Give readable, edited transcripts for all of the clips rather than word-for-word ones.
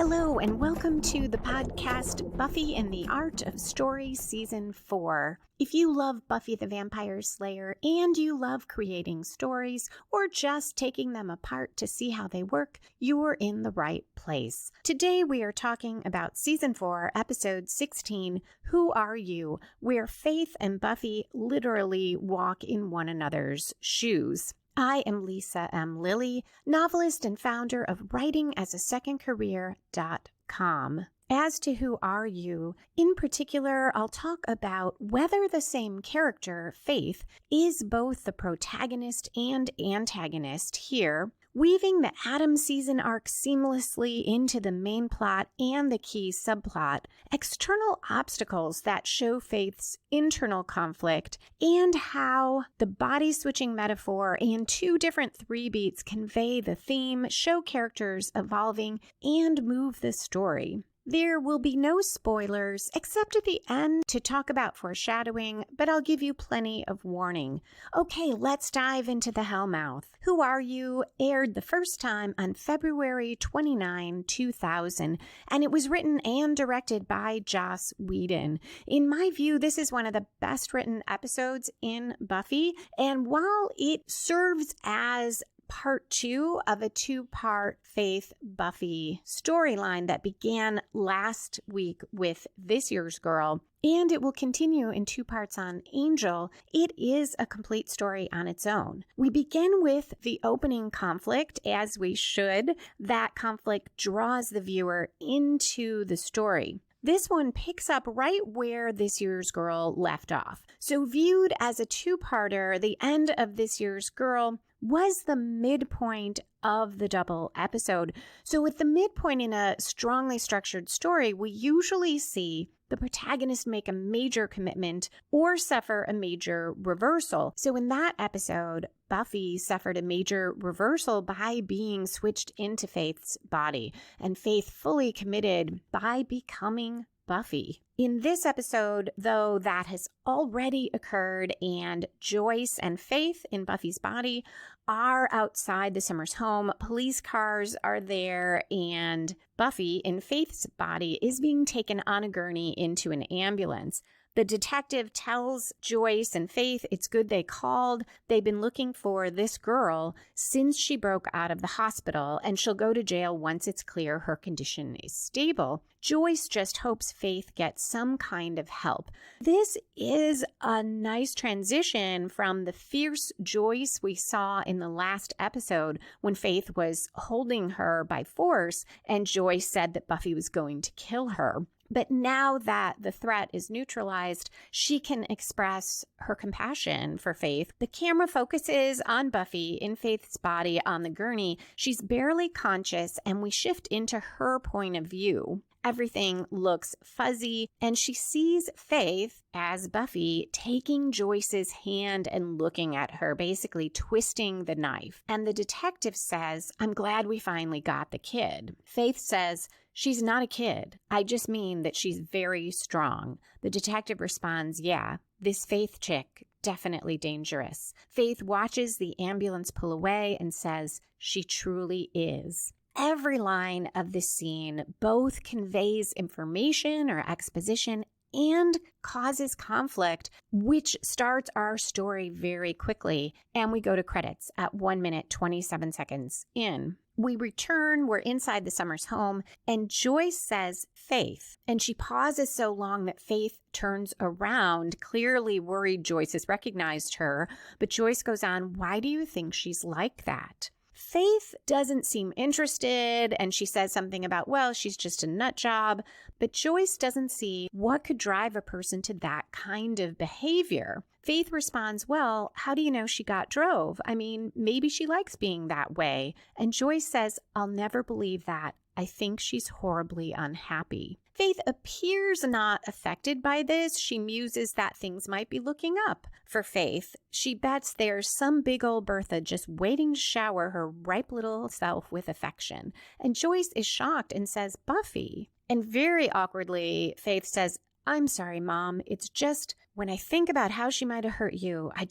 Hello, and welcome to the podcast Buffy and the Art of Story Season 4. If you love Buffy the Vampire Slayer and you love creating stories or just taking them apart to see how they work, you're in the right place. Today we are talking about Season 4, Episode 16, Who Are You?, where Faith and Buffy literally walk in one another's shoes. I am Lisa M. Lilly, novelist and founder of writingasasecondcareer.com. As to Who Are You, in particular, I'll talk about whether the same character, Faith, is both the protagonist and antagonist here, weaving the Adam season arc seamlessly into the main plot and the key subplot, external obstacles that show Faith's internal conflict, and how the body-switching metaphor and two different 3 beats convey the theme, show characters evolving, and move the story. There will be no spoilers except at the end to talk about foreshadowing, but I'll give you plenty of warning. Okay, let's dive into the Hellmouth. Who Are You? Aired the first time on February 29, 2000, and it was written and directed by Joss Whedon. In my view, this is one of the best written episodes in Buffy, and while it serves as part 2 of a 2-part Faith Buffy storyline that began last week with This Year's Girl, and it will continue in 2 parts on Angel, it is a complete story on its own. We begin with the opening conflict, as we should. That conflict draws the viewer into the story. This one picks up right where This Year's Girl left off. So viewed as a 2-parter, the end of This Year's Girl was the midpoint of the double episode. So with the midpoint in a strongly structured story, we usually see the protagonist make a major commitment or suffer a major reversal. So in that episode, Buffy suffered a major reversal by being switched into Faith's body, and Faith fully committed by becoming Buffy. In this episode, though, that has already occurred, and Joyce and Faith in Buffy's body are outside the Summers' home. Police cars are there, and Buffy in Faith's body is being taken on a gurney into an ambulance. The detective tells Joyce and Faith it's good they called. They've been looking for this girl since she broke out of the hospital, and she'll go to jail once it's clear her condition is stable. Joyce just hopes Faith gets some kind of help. This is a nice transition from the fierce Joyce we saw in the last episode when Faith was holding her by force and Joyce said that Buffy was going to kill her. But now that the threat is neutralized, she can express her compassion for Faith. The camera focuses on Buffy in Faith's body on the gurney. She's barely conscious, and we shift into her point of view. Everything looks fuzzy, and she sees Faith as Buffy taking Joyce's hand and looking at her, basically twisting the knife. And the detective says, "I'm glad we finally got the kid." Faith says, "She's not a kid. I just mean that she's very strong." The detective responds, "Yeah, this Faith chick, definitely dangerous." Faith watches the ambulance pull away and says, "She truly is." Every line of this scene both conveys information or exposition and causes conflict, which starts our story very quickly. And we go to credits at 1 minute, 27 seconds in. We return, we're inside the Summers' home, and Joyce says, "Faith." And she pauses so long that Faith turns around, clearly worried Joyce has recognized her. But Joyce goes on, "Why do you think she's like that?" Faith doesn't seem interested, and she says something about, well, she's just a nut job, but Joyce doesn't see what could drive a person to that kind of behavior. Faith responds, "Well, how do you know she got drove? I mean, maybe she likes being that way." And Joyce says, "I'll never believe that. I think she's horribly unhappy." Faith appears not affected by this. She muses that things might be looking up for Faith. She bets there's some big old Bertha just waiting to shower her ripe little self with affection. And Joyce is shocked and says, "Buffy." And very awkwardly, Faith says, "I'm sorry, Mom. It's just when I think about how she might have hurt you, I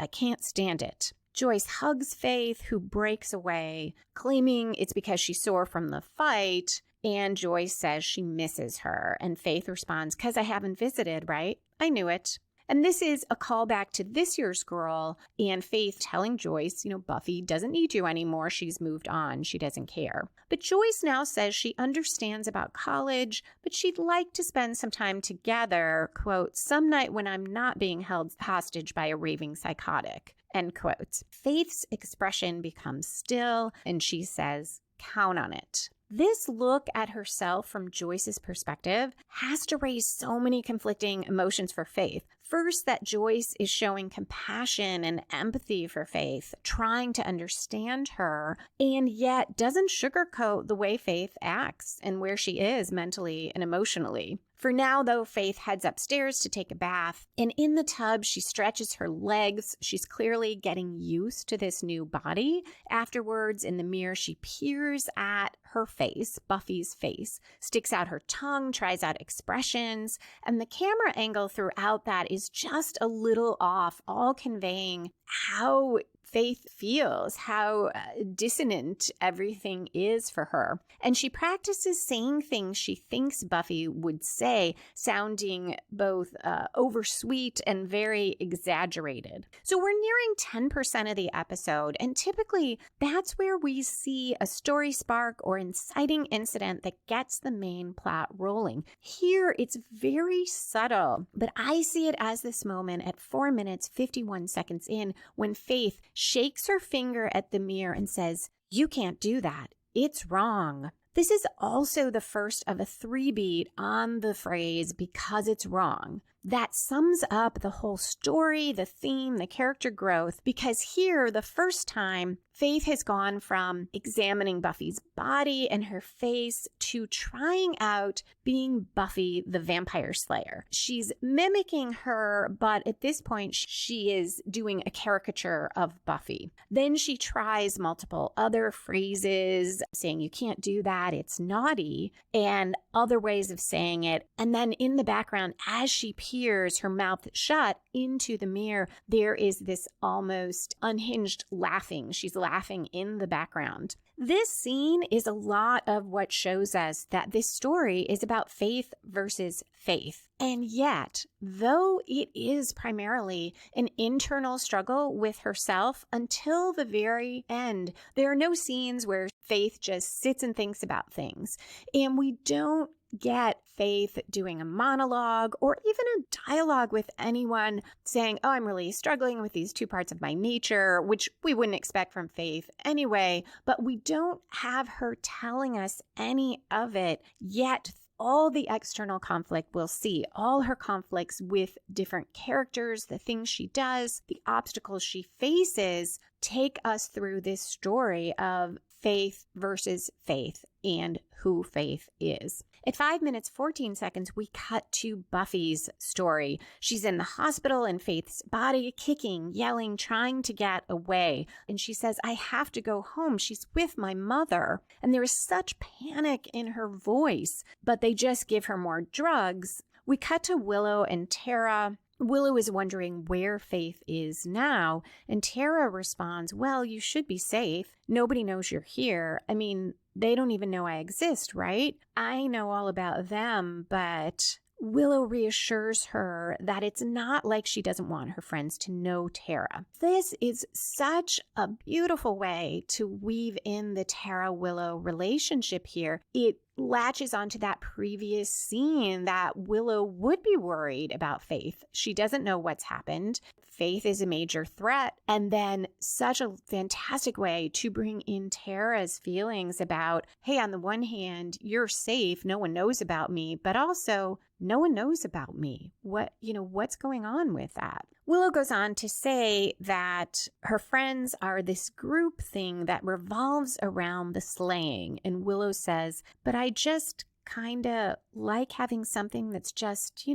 can't stand it." Joyce hugs Faith, who breaks away, claiming it's because she's sore from the fight. And Joyce says she misses her. And Faith responds, "'Cause I haven't visited, right? I knew it." And this is a callback to this year's girl and Faith telling Joyce, Buffy doesn't need you anymore. She's moved on. She doesn't care. But Joyce now says she understands about college, but she'd like to spend some time together, quote, "some night when I'm not being held hostage by a raving psychotic," end quote. Faith's expression becomes still, and she says, "Count on it." This look at herself from Joyce's perspective has to raise so many conflicting emotions for Faith. First, that Joyce is showing compassion and empathy for Faith, trying to understand her, and yet doesn't sugarcoat the way Faith acts and where she is mentally and emotionally. For now, though, Faith heads upstairs to take a bath, and in the tub, she stretches her legs. She's clearly getting used to this new body. Afterwards, in the mirror, she peers at her face, Buffy's face, sticks out her tongue, tries out expressions, and the camera angle throughout that is just a little off, all conveying how Faith feels, how dissonant everything is for her. And she practices saying things she thinks Buffy would say, sounding both oversweet and very exaggerated. So we're nearing 10% of the episode, and typically that's where we see a story spark or inciting incident that gets the main plot rolling. Here, it's very subtle, but I see it as this moment at 4 minutes, 51 seconds in, when Faith shakes her finger at the mirror and says, "You can't do that. It's wrong." This is also the first of a 3-beat on the phrase, "because it's wrong." That sums up the whole story, the theme, the character growth, because here, the first time, Faith has gone from examining Buffy's body and her face to trying out being Buffy the Vampire Slayer. She's mimicking her, but at this point, she is doing a caricature of Buffy. Then she tries multiple other phrases, saying, "You can't do that, it's naughty," and other ways of saying it. And then in the background, as she peers, her mouth shut, into the mirror, there is this almost unhinged laughing. She's laughing in the background. This scene is a lot of what shows us that this story is about Faith versus Faith. And yet, though it is primarily an internal struggle with herself until the very end, there are no scenes where Faith just sits and thinks about things. And we don't get Faith doing a monologue or even a dialogue with anyone saying, "Oh, I'm really struggling with these two parts of my nature," which we wouldn't expect from Faith anyway, but we don't have her telling us any of it, yet all the external conflict we'll see, all her conflicts with different characters, the things she does, the obstacles she faces, take us through this story of Faith versus Faith and who Faith is. At 5 minutes, 14 seconds, we cut to Buffy's story. She's in the hospital in Faith's body, kicking, yelling, trying to get away. And she says, "I have to go home. She's with my mother." And there is such panic in her voice, but they just give her more drugs. We cut to Willow and Tara. Willow is wondering where Faith is now, and Tara responds, "Well, you should be safe. Nobody knows you're here. I mean, they don't even know I exist, right? I know all about them," but Willow reassures her that it's not like she doesn't want her friends to know Tara. This is such a beautiful way to weave in the Tara-Willow relationship here. It latches onto that previous scene that Willow would be worried about Faith. She doesn't know what's happened. Faith is a major threat. And then such a fantastic way to bring in Tara's feelings about, hey, on the one hand, you're safe. No one knows about me, but also no one knows about me. What's going on with that? Willow goes on to say that her friends are this group thing that revolves around the slaying. And Willow says, "But I just kind of like having something that's just,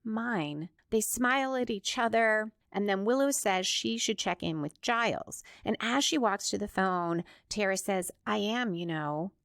mine." They smile at each other. And then Willow says she should check in with Giles. And as she walks to the phone, Tara says, "I am,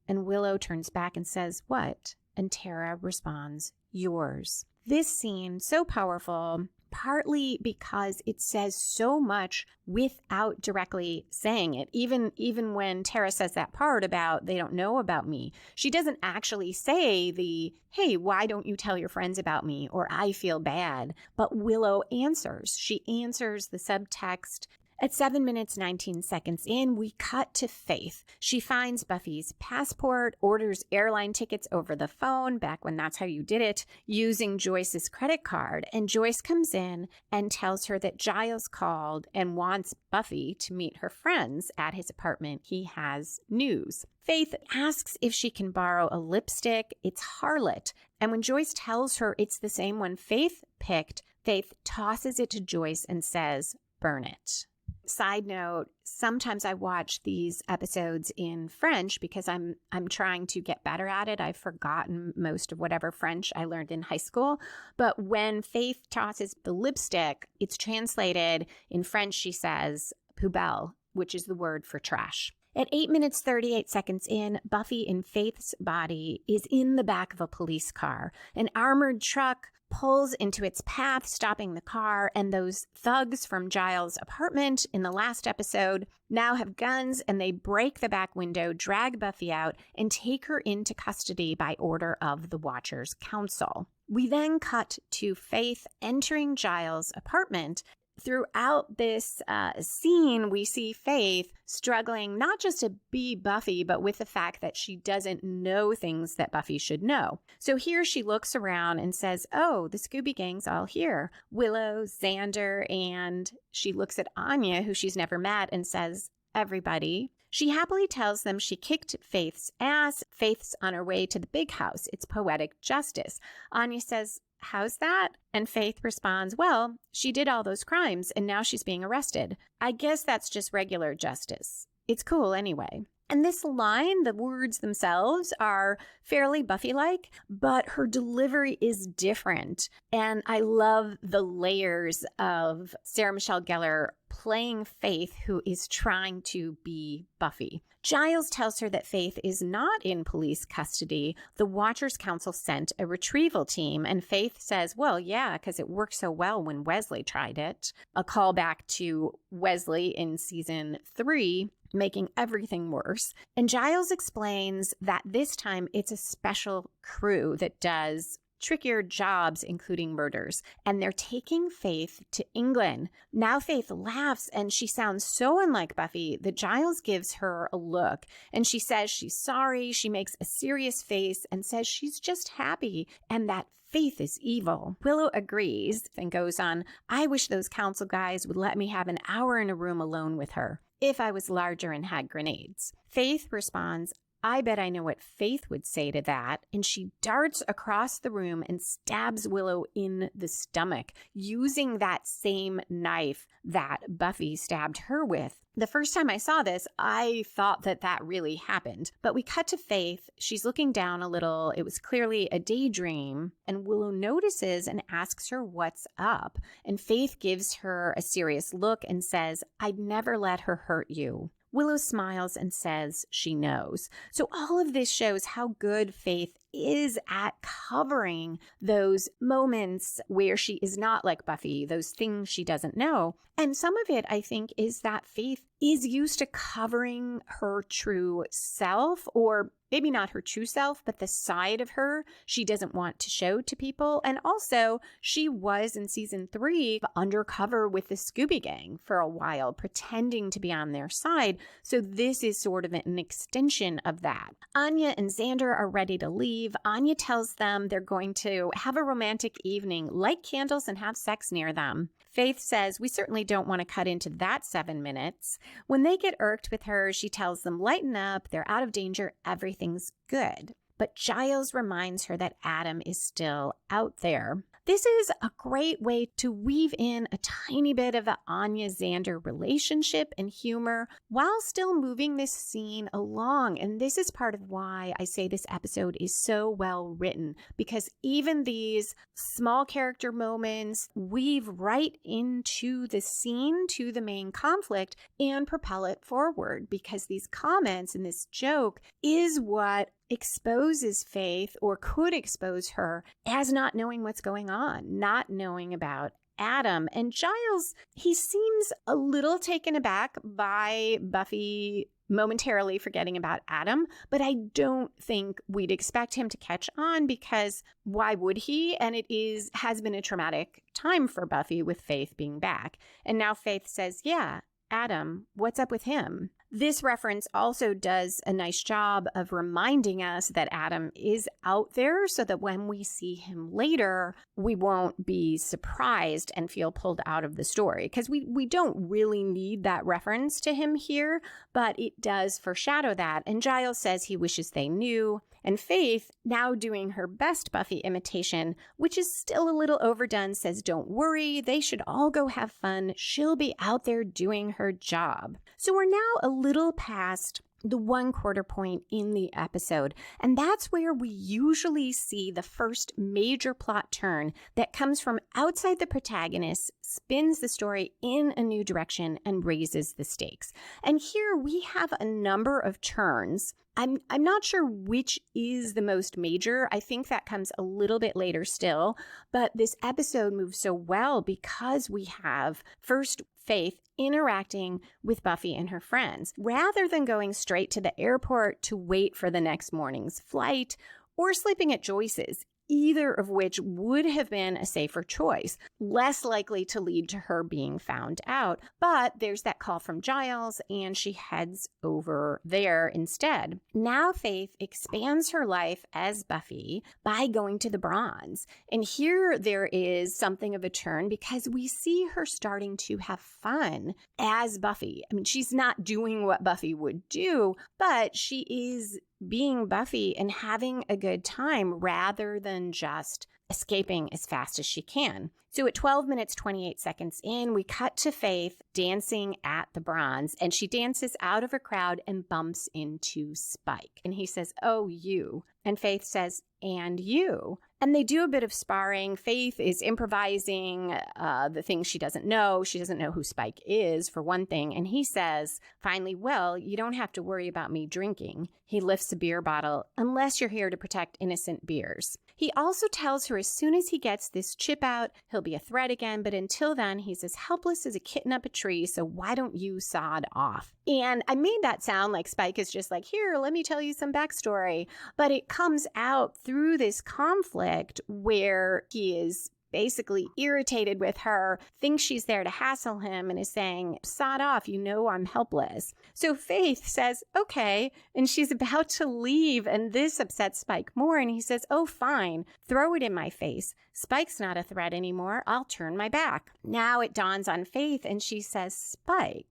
And Willow turns back and says, "What?" And Tara responds, "Yours." This scene, so powerful, partly because it says so much without directly saying it. Even when Tara says that part about they don't know about me, she doesn't actually say the, hey, why don't you tell your friends about me? Or I feel bad. But Willow answers. She answers the subtext. At 7 minutes, 19 seconds in, we cut to Faith. She finds Buffy's passport, orders airline tickets over the phone, back when that's how you did it, using Joyce's credit card. And Joyce comes in and tells her that Giles called and wants Buffy to meet her friends at his apartment. He has news. Faith asks if she can borrow a lipstick. It's Harlot. And when Joyce tells her it's the same one Faith picked, Faith tosses it to Joyce and says, burn it. Side note, sometimes I watch these episodes in French because I'm trying to get better at it. I've forgotten most of whatever French I learned in high school. But when Faith tosses the lipstick, it's translated in French, she says, poubelle, which is the word for trash. At 8 minutes, 38 seconds in, Buffy in Faith's body is in the back of a police car. An armored truck pulls into its path, stopping the car, and those thugs from Giles' apartment in the last episode now have guns, and they break the back window, drag Buffy out, and take her into custody by order of the Watchers' Council. We then cut to Faith entering Giles' apartment. Throughout this scene, we see Faith struggling not just to be Buffy, but with the fact that she doesn't know things that Buffy should know. So here she looks around and says, oh, the Scooby Gang's all here. Willow, Xander, and she looks at Anya, who she's never met, and says, everybody. She happily tells them she kicked Faith's ass. Faith's on her way to the big house. It's poetic justice. Anya says, how's that? And Faith responds, well, she did all those crimes and now she's being arrested. I guess that's just regular justice. It's cool anyway. And this line, the words themselves are fairly Buffy-like, but her delivery is different. And I love the layers of Sarah Michelle Gellar playing Faith, who is trying to be Buffy. Giles tells her that Faith is not in police custody. The Watchers' Council sent a retrieval team, and Faith says, well, yeah, because it worked so well when Wesley tried it. A callback to Wesley in season 3, making everything worse. And Giles explains that this time it's a special crew that does trickier jobs, including murders, and they're taking Faith to England. Now Faith laughs, and she sounds so unlike Buffy that Giles gives her a look, and she says she's sorry. She makes a serious face and says she's just happy and that Faith is evil. Willow agrees and goes on, I wish those council guys would let me have an hour in a room alone with her if I was larger and had grenades. Faith responds, I bet I know what Faith would say to that. And she darts across the room and stabs Willow in the stomach, using that same knife that Buffy stabbed her with. The first time I saw this, I thought that really happened. But we cut to Faith. She's looking down a little. It was clearly a daydream. And Willow notices and asks her what's up. And Faith gives her a serious look and says, I'd never let her hurt you. Willow smiles and says she knows. So all of this shows how good Faith is at covering those moments where she is not like Buffy, those things she doesn't know. And some of it, I think, is that Faith is used to covering her true self, or maybe not her true self, but the side of her she doesn't want to show to people. And also, she was in season 3 undercover with the Scooby Gang for a while, pretending to be on their side. So this is sort of an extension of that. Anya and Xander are ready to leave. Anya tells them they're going to have a romantic evening, light candles, and have sex near them. Faith says, we certainly don't want to cut into that 7 minutes. When they get irked with her, she tells them, lighten up, they're out of danger, everything's good. But Giles reminds her that Adam is still out there. This is a great way to weave in a tiny bit of the Anya-Xander relationship and humor while still moving this scene along. And this is part of why I say this episode is so well written, because even these small character moments weave right into the scene, to the main conflict, and propel it forward, because these comments and this joke is what exposes Faith, or could expose her, as not knowing what's going on, not knowing about Adam. And Giles, he seems a little taken aback by Buffy momentarily forgetting about Adam, but I don't think we'd expect him to catch on, because why would he? And it has been a traumatic time for Buffy with Faith being back. And now Faith says, yeah, Adam, what's up with him? This reference also does a nice job of reminding us that Adam is out there, so that when we see him later, we won't be surprised and feel pulled out of the story. Because we don't really need that reference to him here, but it does foreshadow that. And Giles says he wishes they knew. And Faith, now doing her best Buffy imitation, which is still a little overdone, says, don't worry, they should all go have fun. She'll be out there doing her job. So we're now a little past the 1/4 point in the episode, and that's where we usually see the first major plot turn that comes from outside the protagonist, spins the story in a new direction, and raises the stakes. And here we have a number of turns. I'm not sure which is the most major. I think that comes a little bit later still, but this episode moves so well because we have first Faith interacting with Buffy and her friends, rather than going straight to the airport to wait for the next morning's flight or sleeping at Joyce's, either of which would have been a safer choice, less likely to lead to her being found out. But there's that call from Giles, and she heads over there instead. Now Faith expands her life as Buffy by going to the Bronze. And here there is something of a turn, because we see her starting to have fun as Buffy. I mean, she's not doing what Buffy would do, but she is being Buffy and having a good time rather than just escaping as fast as she can. So at 12 minutes, 28 seconds in, we cut to Faith dancing at the Bronze, and she dances out of a crowd and bumps into Spike. And he says, oh, you. And Faith says, and you. And they do a bit of sparring. Faith is improvising the things she doesn't know. She doesn't know who Spike is, for one thing. And he says, finally, well, you don't have to worry about me drinking. He lifts a beer bottle, unless you're here to protect innocent beers. He also tells her as soon as he gets this chip out, he'll be a threat again. But until then, he's as helpless as a kitten up a tree. So why don't you sod off? And I made that sound like Spike is just like, here, let me tell you some backstory. But it comes out through this conflict where he is basically irritated with her, thinks she's there to hassle him, and is saying, sod off, you know I'm helpless. So Faith says, okay, and she's about to leave, and this upsets Spike more, and he says, oh, fine, throw it in my face. Spike's not a threat anymore. I'll turn my back. Now it dawns on Faith, and she says, Spike.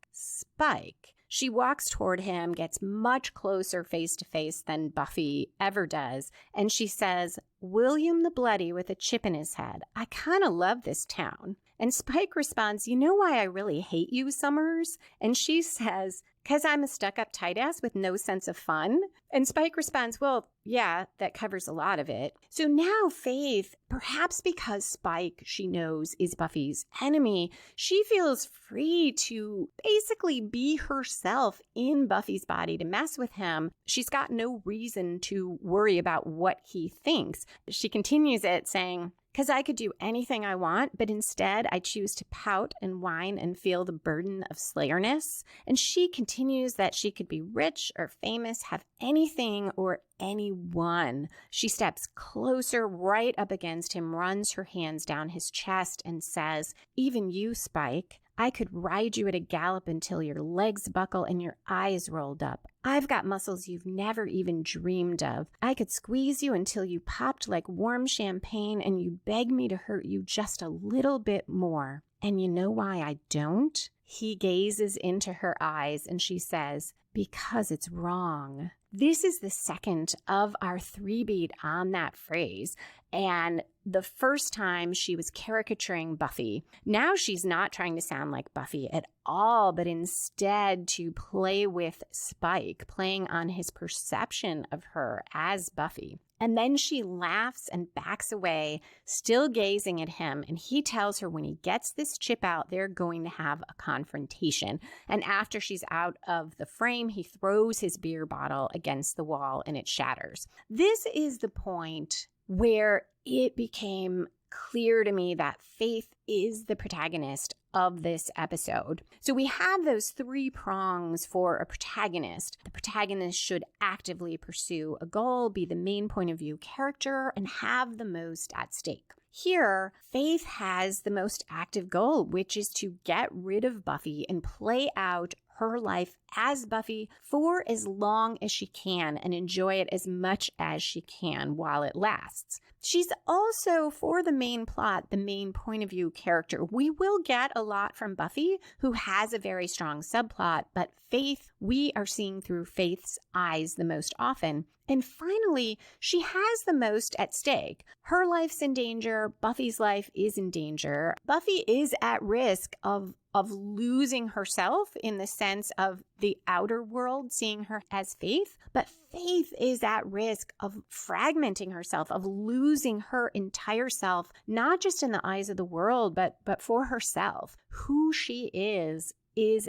She walks toward him, gets much closer face to face than Buffy ever does, and she says, William the Bloody with a chip in his head. I kind of love this town. And Spike responds, you know why I really hate you, Summers? And she says, because I'm a stuck-up tight-ass with no sense of fun. And Spike responds, well, yeah, that covers a lot of it. So now Faith, perhaps because Spike, she knows, is Buffy's enemy, she feels free to basically be herself in Buffy's body to mess with him. She's got no reason to worry about what he thinks. She continues it saying, because I could do anything I want, but instead I choose to pout and whine and feel the burden of slayerness. And she continues that she could be rich or famous, have anything or anyone. She steps closer, right up against him, runs her hands down his chest and says, even you, Spike, I could ride you at a gallop until your legs buckle and your eyes rolled up. I've got muscles you've never even dreamed of. I could squeeze you until you popped like warm champagne and you beg me to hurt you just a little bit more. And you know why I don't? He gazes into her eyes and she says, because it's wrong. This is the second of our 3-beat on that phrase. And the first time she was caricaturing Buffy. Now she's not trying to sound like Buffy at all, but instead to play with Spike, playing on his perception of her as Buffy. And then she laughs and backs away, still gazing at him. And he tells her when he gets this chip out, they're going to have a confrontation. And after she's out of the frame, he throws his beer bottle against the wall and it shatters. This is the point where it became clear to me that Faith is the protagonist of this episode. So we have those three prongs for a protagonist. The protagonist should actively pursue a goal, be the main point of view character, and have the most at stake. Here, Faith has the most active goal, which is to get rid of Buffy and play out her life as Buffy for as long as she can and enjoy it as much as she can while it lasts. She's also, for the main plot, the main point of view character. We will get a lot from Buffy, who has a very strong subplot, but Faith, we are seeing through Faith's eyes the most often. And finally, she has the most at stake. Her life's in danger. Buffy's life is in danger. Buffy is at risk of losing herself in the sense of the outer world seeing her as Faith, but Faith is at risk of fragmenting herself, of losing her entire self, not just in the eyes of the world, but for herself. Who she is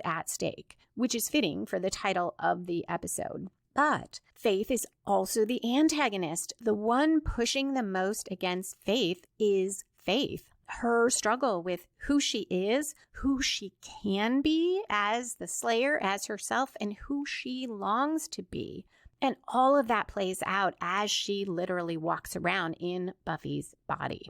at stake, which is fitting for the title of the episode. But Faith is also the antagonist. The one pushing the most against Faith is Faith. Her struggle with who she is, who she can be as the Slayer, as herself, and who she longs to be. And all of that plays out as she literally walks around in Buffy's body.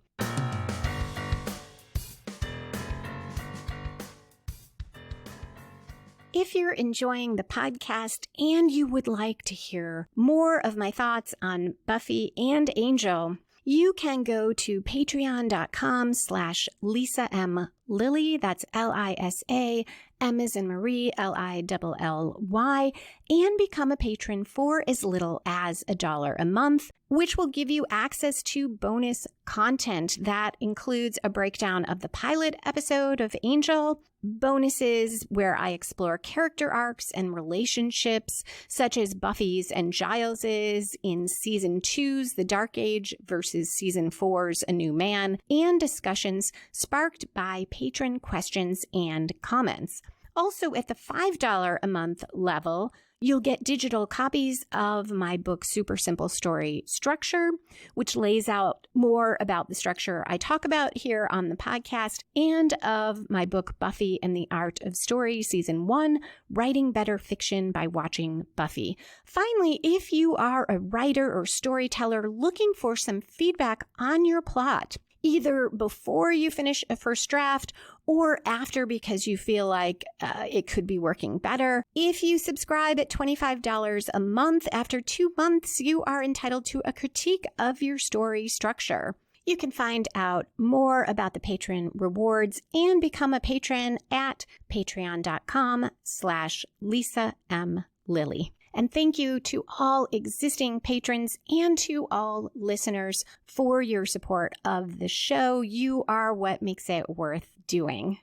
If you're enjoying the podcast and you would like to hear more of my thoughts on Buffy and Angel, you can go to patreon.com/Lisa M. Lilly. That's Lisa, M as in Marie, Lilly, and become a patron for as little as $1 a month, which will give you access to bonus content that includes a breakdown of the pilot episode of Angel, bonuses where I explore character arcs and relationships, such as Buffy's and Giles's in Season 2's The Dark Age versus Season 4's A New Man, and discussions sparked by patron questions and comments. Also, at the $5 a month level, you'll get digital copies of my book, Super Simple Story Structure, which lays out more about the structure I talk about here on the podcast, and of my book, Buffy and the Art of Story, Season 1, Writing Better Fiction by Watching Buffy. Finally, if you are a writer or storyteller looking for some feedback on your plot, either before you finish a first draft or after because you feel like it could be working better. If you subscribe at $25 a month, after 2 months, you are entitled to a critique of your story structure. You can find out more about the patron rewards and become a patron at patreon.com/Lisa M. Lilly. And thank you to all existing patrons and to all listeners for your support of the show. You are what makes it worth doing.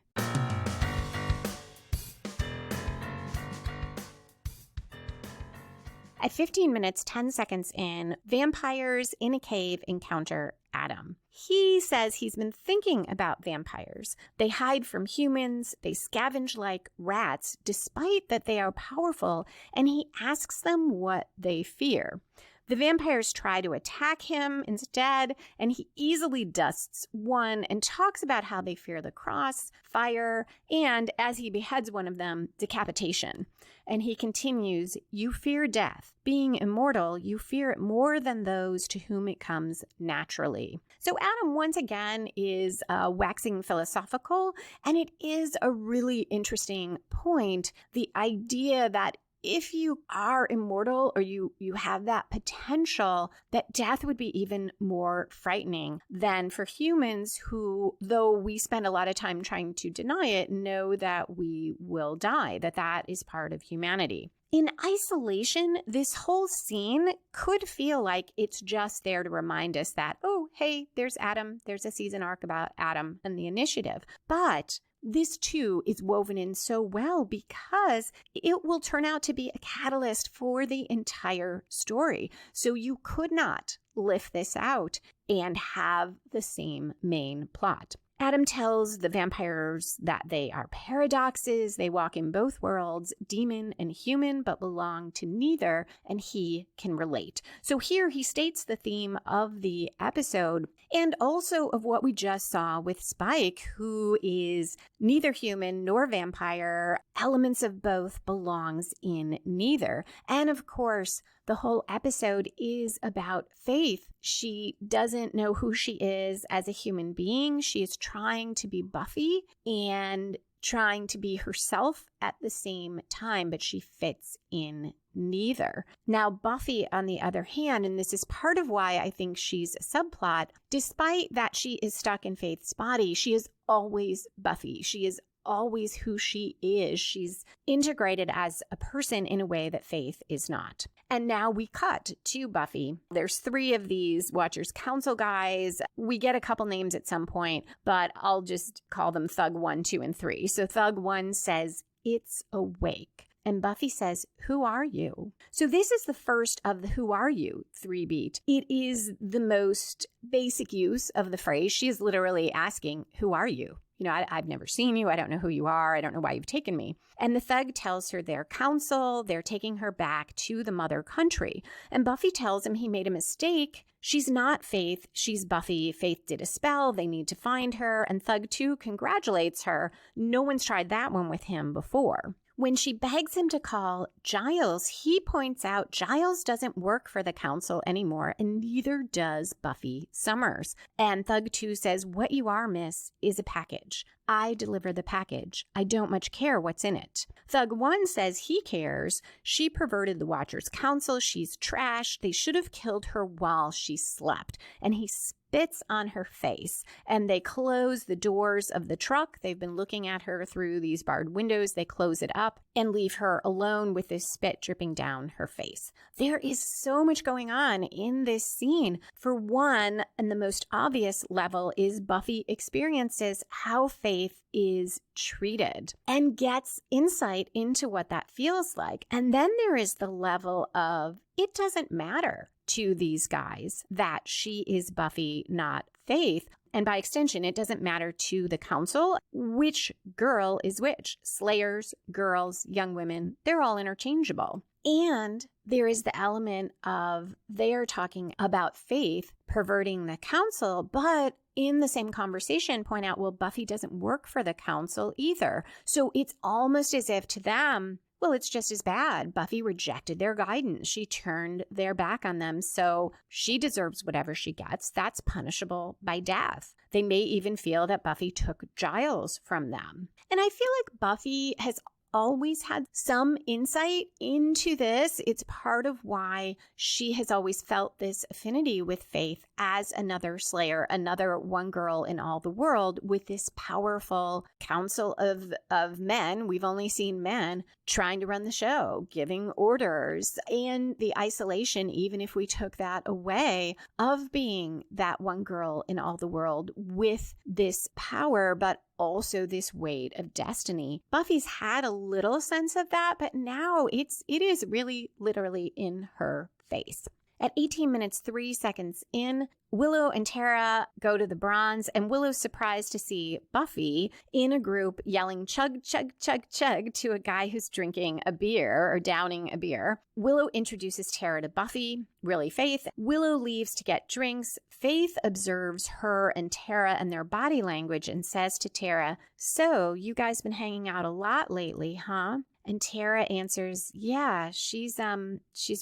At 15 minutes, 10 seconds in, vampires in a cave encounter Adam. He says he's been thinking about vampires. They hide from humans, they scavenge like rats, despite that they are powerful, and he asks them what they fear. The vampires try to attack him instead, and he easily dusts one and talks about how they fear the cross, fire, and, as he beheads one of them, decapitation. And he continues, "You fear death. Being immortal, you fear it more than those to whom it comes naturally." So Adam, once again, is waxing philosophical, and it is a really interesting point, the idea that if you are immortal or you have that potential, that death would be even more frightening than for humans who, though we spend a lot of time trying to deny it, know that we will die, that is part of humanity. In isolation, this whole scene could feel like it's just there to remind us that, oh, hey, there's Adam. There's a season arc about Adam and the initiative. But this too is woven in so well because it will turn out to be a catalyst for the entire story. So you could not lift this out and have the same main plot. Adam tells the vampires that they are paradoxes. They walk in both worlds, demon and human, but belong to neither, and he can relate. So here he states the theme of the episode and also of what we just saw with Spike, who is neither human nor vampire. Elements of both belongs in neither. And of course, the whole episode is about Faith. She doesn't know who she is as a human being. She is trying to be Buffy and trying to be herself at the same time, but she fits in neither. Now, Buffy, on the other hand, and this is part of why I think she's a subplot, despite that she is stuck in Faith's body, she is always Buffy. She is always who she is. She's integrated as a person in a way that Faith is not. And now we cut to Buffy. There's 3 of these Watchers Council guys. We get a couple names at some point, but I'll just call them Thug 1, 2, and 3. So Thug 1 says, "It's awake." And Buffy says, "Who are you?" So this is the first of the "Who are you?" 3-beat. It is the most basic use of the phrase. She is literally asking, "Who are you?" You know, I've never seen you. I don't know who you are. I don't know why you've taken me. And the thug tells her their counsel. They're taking her back to the mother country. And Buffy tells him he made a mistake. She's not Faith. She's Buffy. Faith did a spell. They need to find her. And Thug 2 congratulates her. No one's tried that one with him before. When she begs him to call Giles, he points out Giles doesn't work for the council anymore, and neither does Buffy Summers. And Thug 2 says, "What you are, miss, is a package. I deliver the package. I don't much care what's in it." Thug 1 says he cares. She perverted the Watchers Council. She's trash. They should have killed her while she slept. And he spits on her face, and they close the doors of the truck. They've been looking at her through these barred windows. They close it up and leave her alone with this spit dripping down her face. There is so much going on in this scene. For one, and the most obvious level, is Buffy experiences how Faith is treated and gets insight into what that feels like. And then there is the level of it doesn't matter to these guys that she is Buffy, not Faith. And by extension, it doesn't matter to the council which girl is which. Slayers, girls, young women, they're all interchangeable. And there is the element of they're talking about Faith perverting the council, but in the same conversation point out, well, Buffy doesn't work for the council either. So it's almost as if to them, well, it's just as bad. Buffy rejected their guidance. She turned their back on them. So she deserves whatever she gets. That's punishable by death. They may even feel that Buffy took Giles from them. And I feel like Buffy has always had some insight into this. It's part of why she has always felt this affinity with Faith as another Slayer, another one girl in all the world with this powerful council of men. We've only seen men trying to run the show, giving orders, and the isolation, even if we took that away, of being that one girl in all the world with this power, but also this weight of destiny. Buffy's had a little sense of that, but now it is really literally in her face. At 18 minutes, 3 seconds in, Willow and Tara go to the bronze, and Willow's surprised to see Buffy in a group yelling chug, chug, chug, chug to a guy who's drinking a beer or downing a beer. Willow introduces Tara to Buffy, really Faith. Willow leaves to get drinks. Faith observes her and Tara and their body language and says to Tara, "So, you guys been hanging out a lot lately, huh?" And Tara answers, "Yeah, she's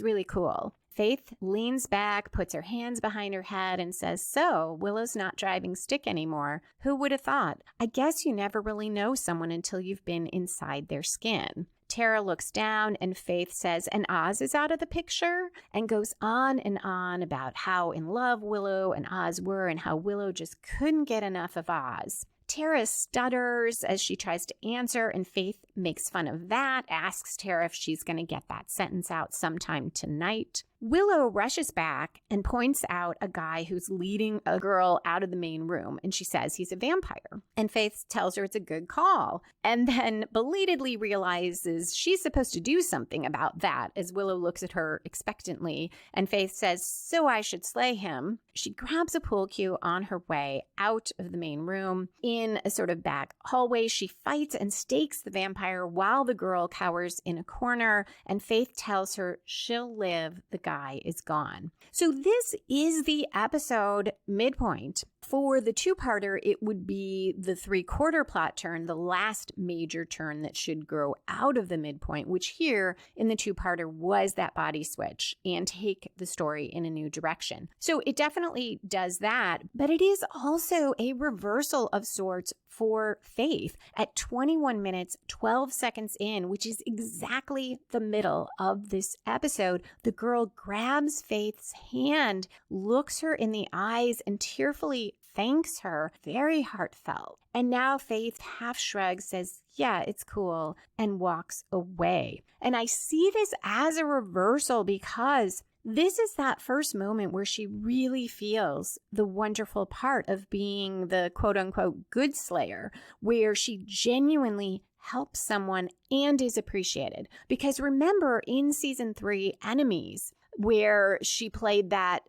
really cool." Faith leans back, puts her hands behind her head, and says, "So, Willow's not driving stick anymore. Who would have thought? I guess you never really know someone until you've been inside their skin." Tara looks down, and Faith says, "And Oz is out of the picture?" and goes on and on about how in love Willow and Oz were and how Willow just couldn't get enough of Oz. Tara stutters as she tries to answer, and Faith makes fun of that, asks Tara if she's going to get that sentence out sometime tonight. Willow rushes back and points out a guy who's leading a girl out of the main room, and she says he's a vampire. And Faith tells her it's a good call, and then belatedly realizes she's supposed to do something about that as Willow looks at her expectantly, and Faith says, so I should slay him. She grabs a pool cue on her way out of the main room. In a sort of back hallway, she fights and stakes the vampire while the girl cowers in a corner, and Faith tells her she'll live. The guy is gone. So this is the episode midpoint. For the two-parter, it would be the three-quarter plot turn, the last major turn that should grow out of the midpoint, which here in the two-parter was that body switch and take the story in a new direction. So it definitely does that, but it is also a reversal of sorts for Faith. At 21 minutes, 12 seconds in, which is exactly the middle of this episode, the girl grabs Faith's hand, looks her in the eyes, and tearfully thanks her, very heartfelt. And now Faith half shrugs, says, yeah, it's cool, and walks away. And I see this as a reversal because this is that first moment where she really feels the wonderful part of being the quote-unquote good slayer, where she genuinely helps someone and is appreciated. Because remember, in season 3, Enemies, where she played that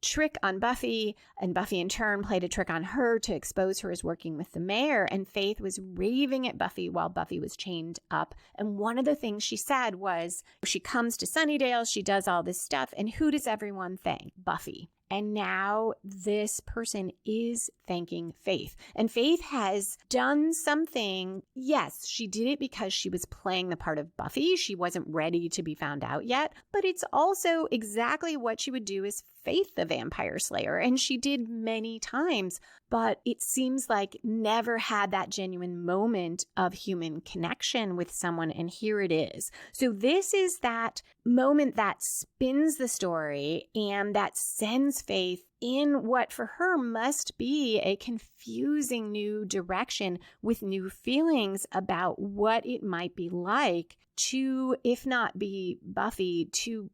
trick on Buffy, and Buffy in turn played a trick on her to expose her as working with the mayor, and Faith was raving at Buffy while Buffy was chained up. And one of the things she said was, she comes to Sunnydale, she does all this stuff, and who does everyone thank? Buffy. And now this person is thanking Faith. And Faith has done something. Yes, she did it because she was playing the part of Buffy. She wasn't ready to be found out yet. But it's also exactly what she would do as Faith the Vampire Slayer. And she did many times. But it seems like never had that genuine moment of human connection with someone. And here it is. So this is that moment that spins the story and that sends Faith in what for her must be a confusing new direction with new feelings about what it might be like to, if not be Buffy, to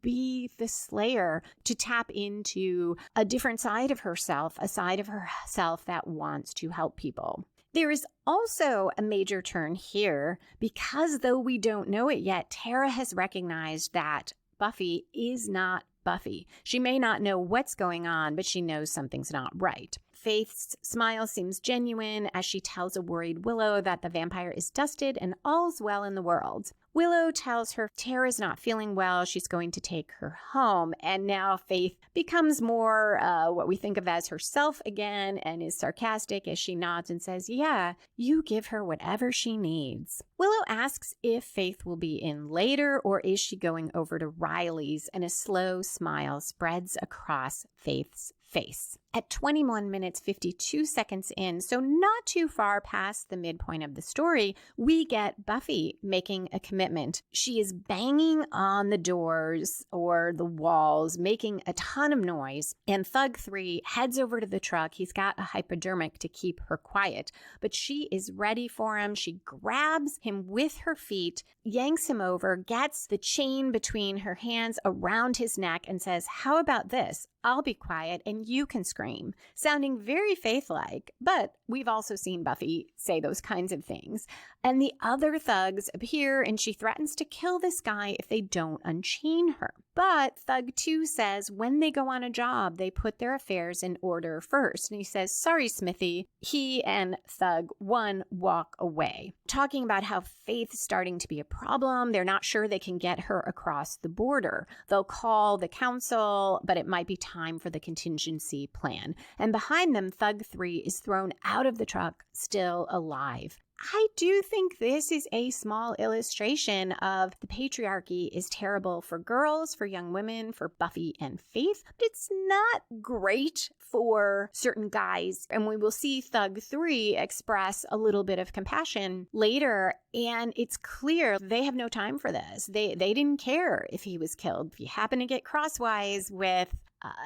be the Slayer, to tap into a different side of herself, a side of herself that wants to help people. There is also a major turn here because though we don't know it yet, Tara has recognized that Buffy is not Buffy. She may not know what's going on, but she knows something's not right. Faith's smile seems genuine as she tells a worried Willow that the vampire is dusted and all's well in the world. Willow tells her Tara's not feeling well, she's going to take her home, and now Faith becomes more what we think of as herself again and is sarcastic as she nods and says, yeah, you give her whatever she needs. Willow asks if Faith will be in later or is she going over to Riley's, and a slow smile spreads across Faith's face. At 21 minutes 52 seconds in, so not too far past the midpoint of the story, we get Buffy making a commitment. She is banging on the doors or the walls, making a ton of noise, and Thug 3 heads over to the truck. He's got a hypodermic to keep her quiet, but she is ready for him. She grabs him with her feet, yanks him over, gets the chain between her hands around his neck, and says, how about this? I'll be quiet and you can scream, sounding very Faith-like, but we've also seen Buffy say those kinds of things. And the other thugs appear and she threatens to kill this guy if they don't unchain her. But Thug 2 says when they go on a job, they put their affairs in order first. And he says, sorry, Smithy. He and Thug 1 walk away, talking about how Faith's starting to be a problem. They're not sure they can get her across the border. They'll call the council, but it might be time for the contingency plan. And behind them, Thug 3 is thrown out of the truck, still alive. I do think this is a small illustration of the patriarchy is terrible for girls, for young women, for Buffy and Faith, but it's not great for certain guys. And we will see Thug 3 express a little bit of compassion later, and it's clear they have no time for this. They didn't care if he was killed. If you happen to get crosswise with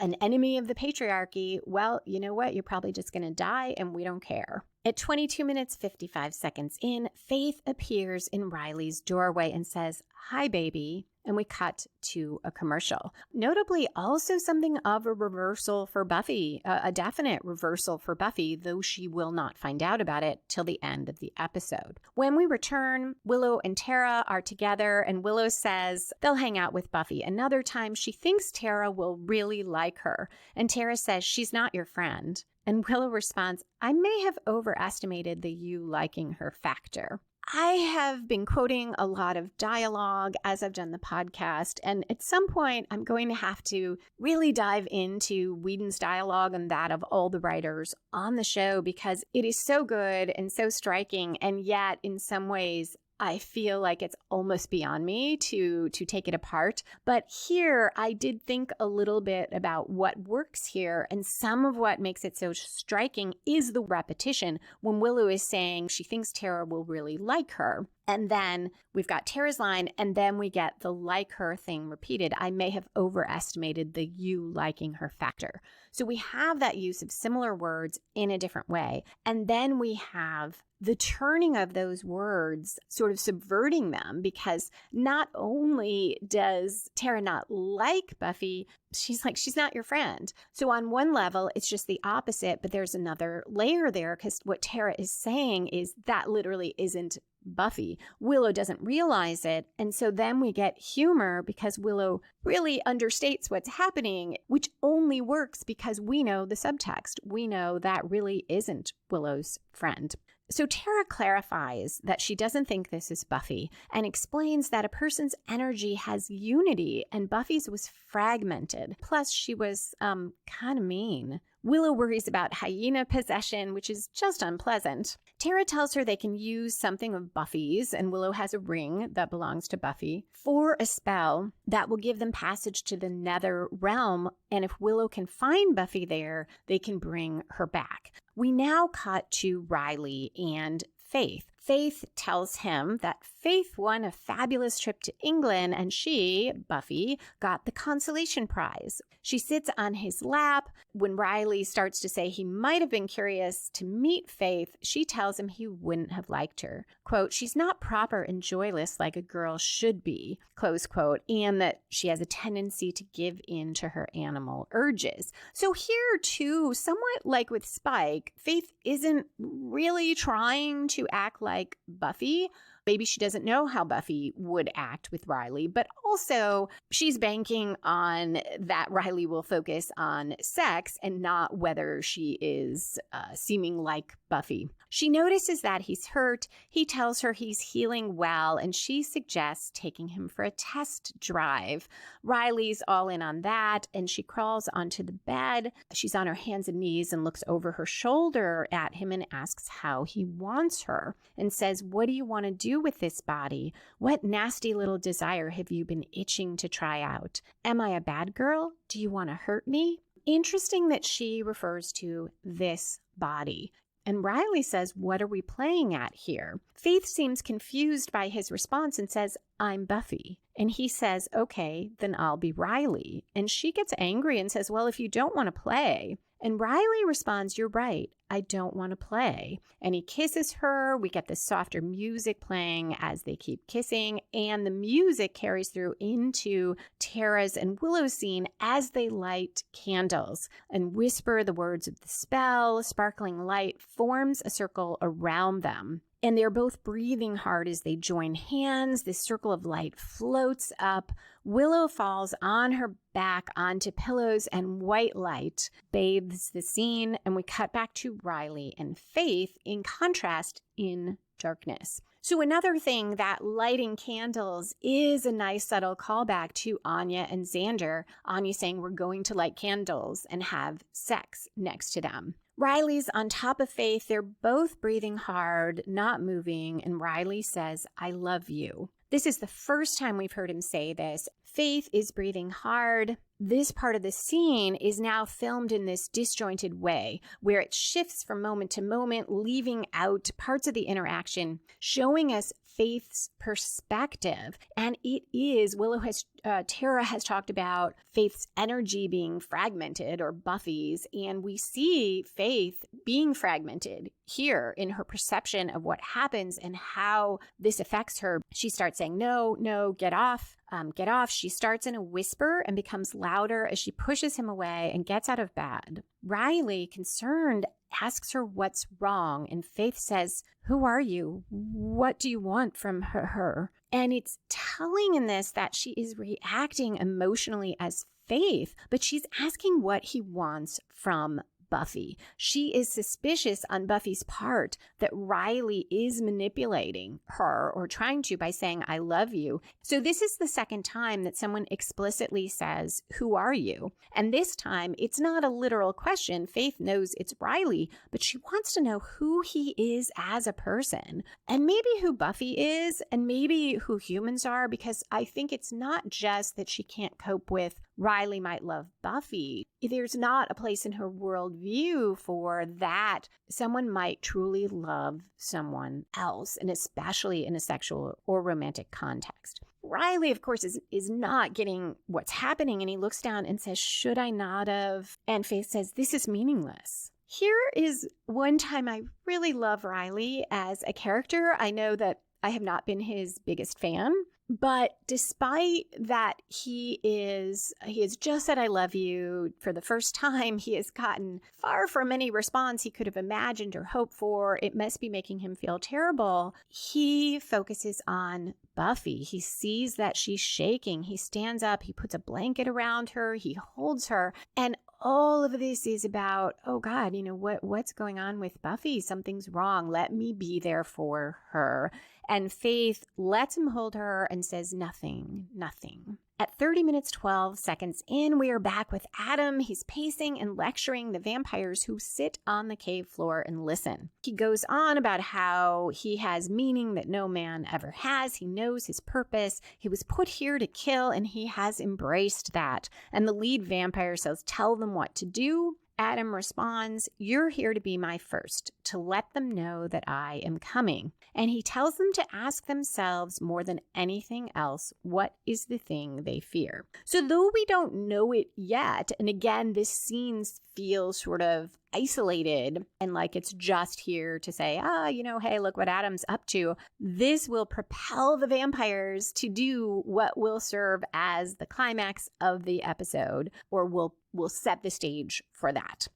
an enemy of the patriarchy, well, you know what? You're probably just going to die, and we don't care. At 22 minutes, 55 seconds in, Faith appears in Riley's doorway and says, "Hi, baby." And we cut to a commercial. Notably, also something of a reversal for Buffy, a definite reversal for Buffy, though she will not find out about it till the end of the episode. When we return, Willow and Tara are together, and Willow says they'll hang out with Buffy another time. She thinks Tara will really like her, and Tara says she's not your friend. And Willow responds, "I may have overestimated the you liking her factor." I have been quoting a lot of dialogue as I've done the podcast, and at some point I'm going to have to really dive into Whedon's dialogue and that of all the writers on the show because it is so good and so striking, and yet in some ways I feel like it's almost beyond me to take it apart. But here, I did think a little bit about what works here, and some of what makes it so striking is the repetition when Willow is saying she thinks Tara will really like her. And then we've got Tara's line, and then we get the like her thing repeated. I may have overestimated the you liking her factor. So we have that use of similar words in a different way. And then we have the turning of those words, sort of subverting them, because not only does Tara not like Buffy, she's like, she's not your friend. So on one level, it's just the opposite, but there's another layer there because what Tara is saying is that literally isn't Buffy. Willow doesn't realize it. And so then we get humor because Willow really understates what's happening, which only works because we know the subtext. We know that really isn't Willow's friend. So Tara clarifies that she doesn't think this is Buffy and explains that a person's energy has unity and Buffy's was fragmented. Plus, she was kind of mean. Willow worries about hyena possession, which is just unpleasant. Tara tells her they can use something of Buffy's, and Willow has a ring that belongs to Buffy, for a spell that will give them passage to the nether realm, and if Willow can find Buffy there, they can bring her back. We now cut to Riley and Faith. Faith tells him that Faith won a fabulous trip to England and she, Buffy, got the consolation prize. She sits on his lap. When Riley starts to say he might have been curious to meet Faith, she tells him he wouldn't have liked her. Quote, she's not proper and joyless like a girl should be, close quote, and that she has a tendency to give in to her animal urges. So here too, somewhat like with Spike, Faith isn't really trying to act like Buffy. Maybe she doesn't know how Buffy would act with Riley, but also she's banking on that Riley will focus on sex and not whether she is seeming like Buffy. She notices that he's hurt. He tells her he's healing well, and she suggests taking him for a test drive. Riley's all in on that, and she crawls onto the bed. She's on her hands and knees and looks over her shoulder at him and asks how he wants her and says, what do you want to do with this body? What nasty little desire have you been itching to try out? Am I a bad girl? Do you want to hurt me? Interesting that she refers to this body. And Riley says, what are we playing at here? Faith seems confused by his response and says, I'm Buffy. And he says, okay, then I'll be Riley. And she gets angry and says, well, if you don't want to play. And Riley responds, you're right, I don't want to play. And he kisses her. We get the softer music playing as they keep kissing. And the music carries through into Tara's and Willow's scene as they light candles and whisper the words of the spell. Sparkling light forms a circle around them. And they're both breathing hard as they join hands. This circle of light floats up. Willow falls on her back onto pillows, and white light bathes the scene. And we cut back to Riley and Faith, in contrast, in darkness. So another thing, that lighting candles is a nice subtle callback to Anya and Xander. Anya saying we're going to light candles and have sex next to them. Riley's on top of Faith. They're both breathing hard, not moving, and Riley says, I love you. This is the first time we've heard him say this. Faith is breathing hard. This part of the scene is now filmed in this disjointed way where it shifts from moment to moment, leaving out parts of the interaction, showing us Faith's perspective. And it is, Tara has talked about Faith's energy being fragmented, or Buffy's, and we see Faith being fragmented here in her perception of what happens and how this affects her. She starts saying, no, get off. Get off. She starts in a whisper and becomes louder as she pushes him away and gets out of bed. Riley, concerned, asks her what's wrong, and Faith says, "Who are you? What do you want from her?" And it's telling in this that she is reacting emotionally as Faith, but she's asking what he wants from Buffy. She is suspicious on Buffy's part that Riley is manipulating her or trying to by saying, "I love you." So this is the second time that someone explicitly says, "Who are you?" And this time it's not a literal question. Faith knows it's Riley, but she wants to know who he is as a person, and maybe who Buffy is, and maybe who humans are, because I think it's not just that she can't cope with Riley might love Buffy. There's not a place in her worldview for that someone might truly love someone else, and especially in a sexual or romantic context. Riley, of course, is not getting what's happening, and he looks down and says, "Should I not have?" And Faith says, "This is meaningless." Here is one time I really love Riley as a character. I know that I have not been his biggest fan, but despite that he has just said, "I love you" for the first time, he has gotten far from any response he could have imagined or hoped for. It must be making him feel terrible. He focuses on Buffy. He sees that she's shaking. He stands up. He puts a blanket around her. He holds her. And all of this is about, oh God, what's going on with Buffy? Something's wrong. Let me be there for her. And Faith lets him hold her and says, nothing. At 30 minutes, 12 seconds in, we are back with Adam. He's pacing and lecturing the vampires who sit on the cave floor and listen. He goes on about how he has meaning that no man ever has. He knows his purpose. He was put here to kill, and he has embraced that. And the lead vampire says, "Tell them what to do." Adam responds, "You're here to be my first, to let them know that I am coming." And he tells them to ask themselves more than anything else, what is the thing they fear? So though we don't know it yet, and again, this scene feels sort of isolated and like it's just here to say, hey, look what Adam's up to. This will propel the vampires to do what will serve as the climax of the episode, or will set the stage for that.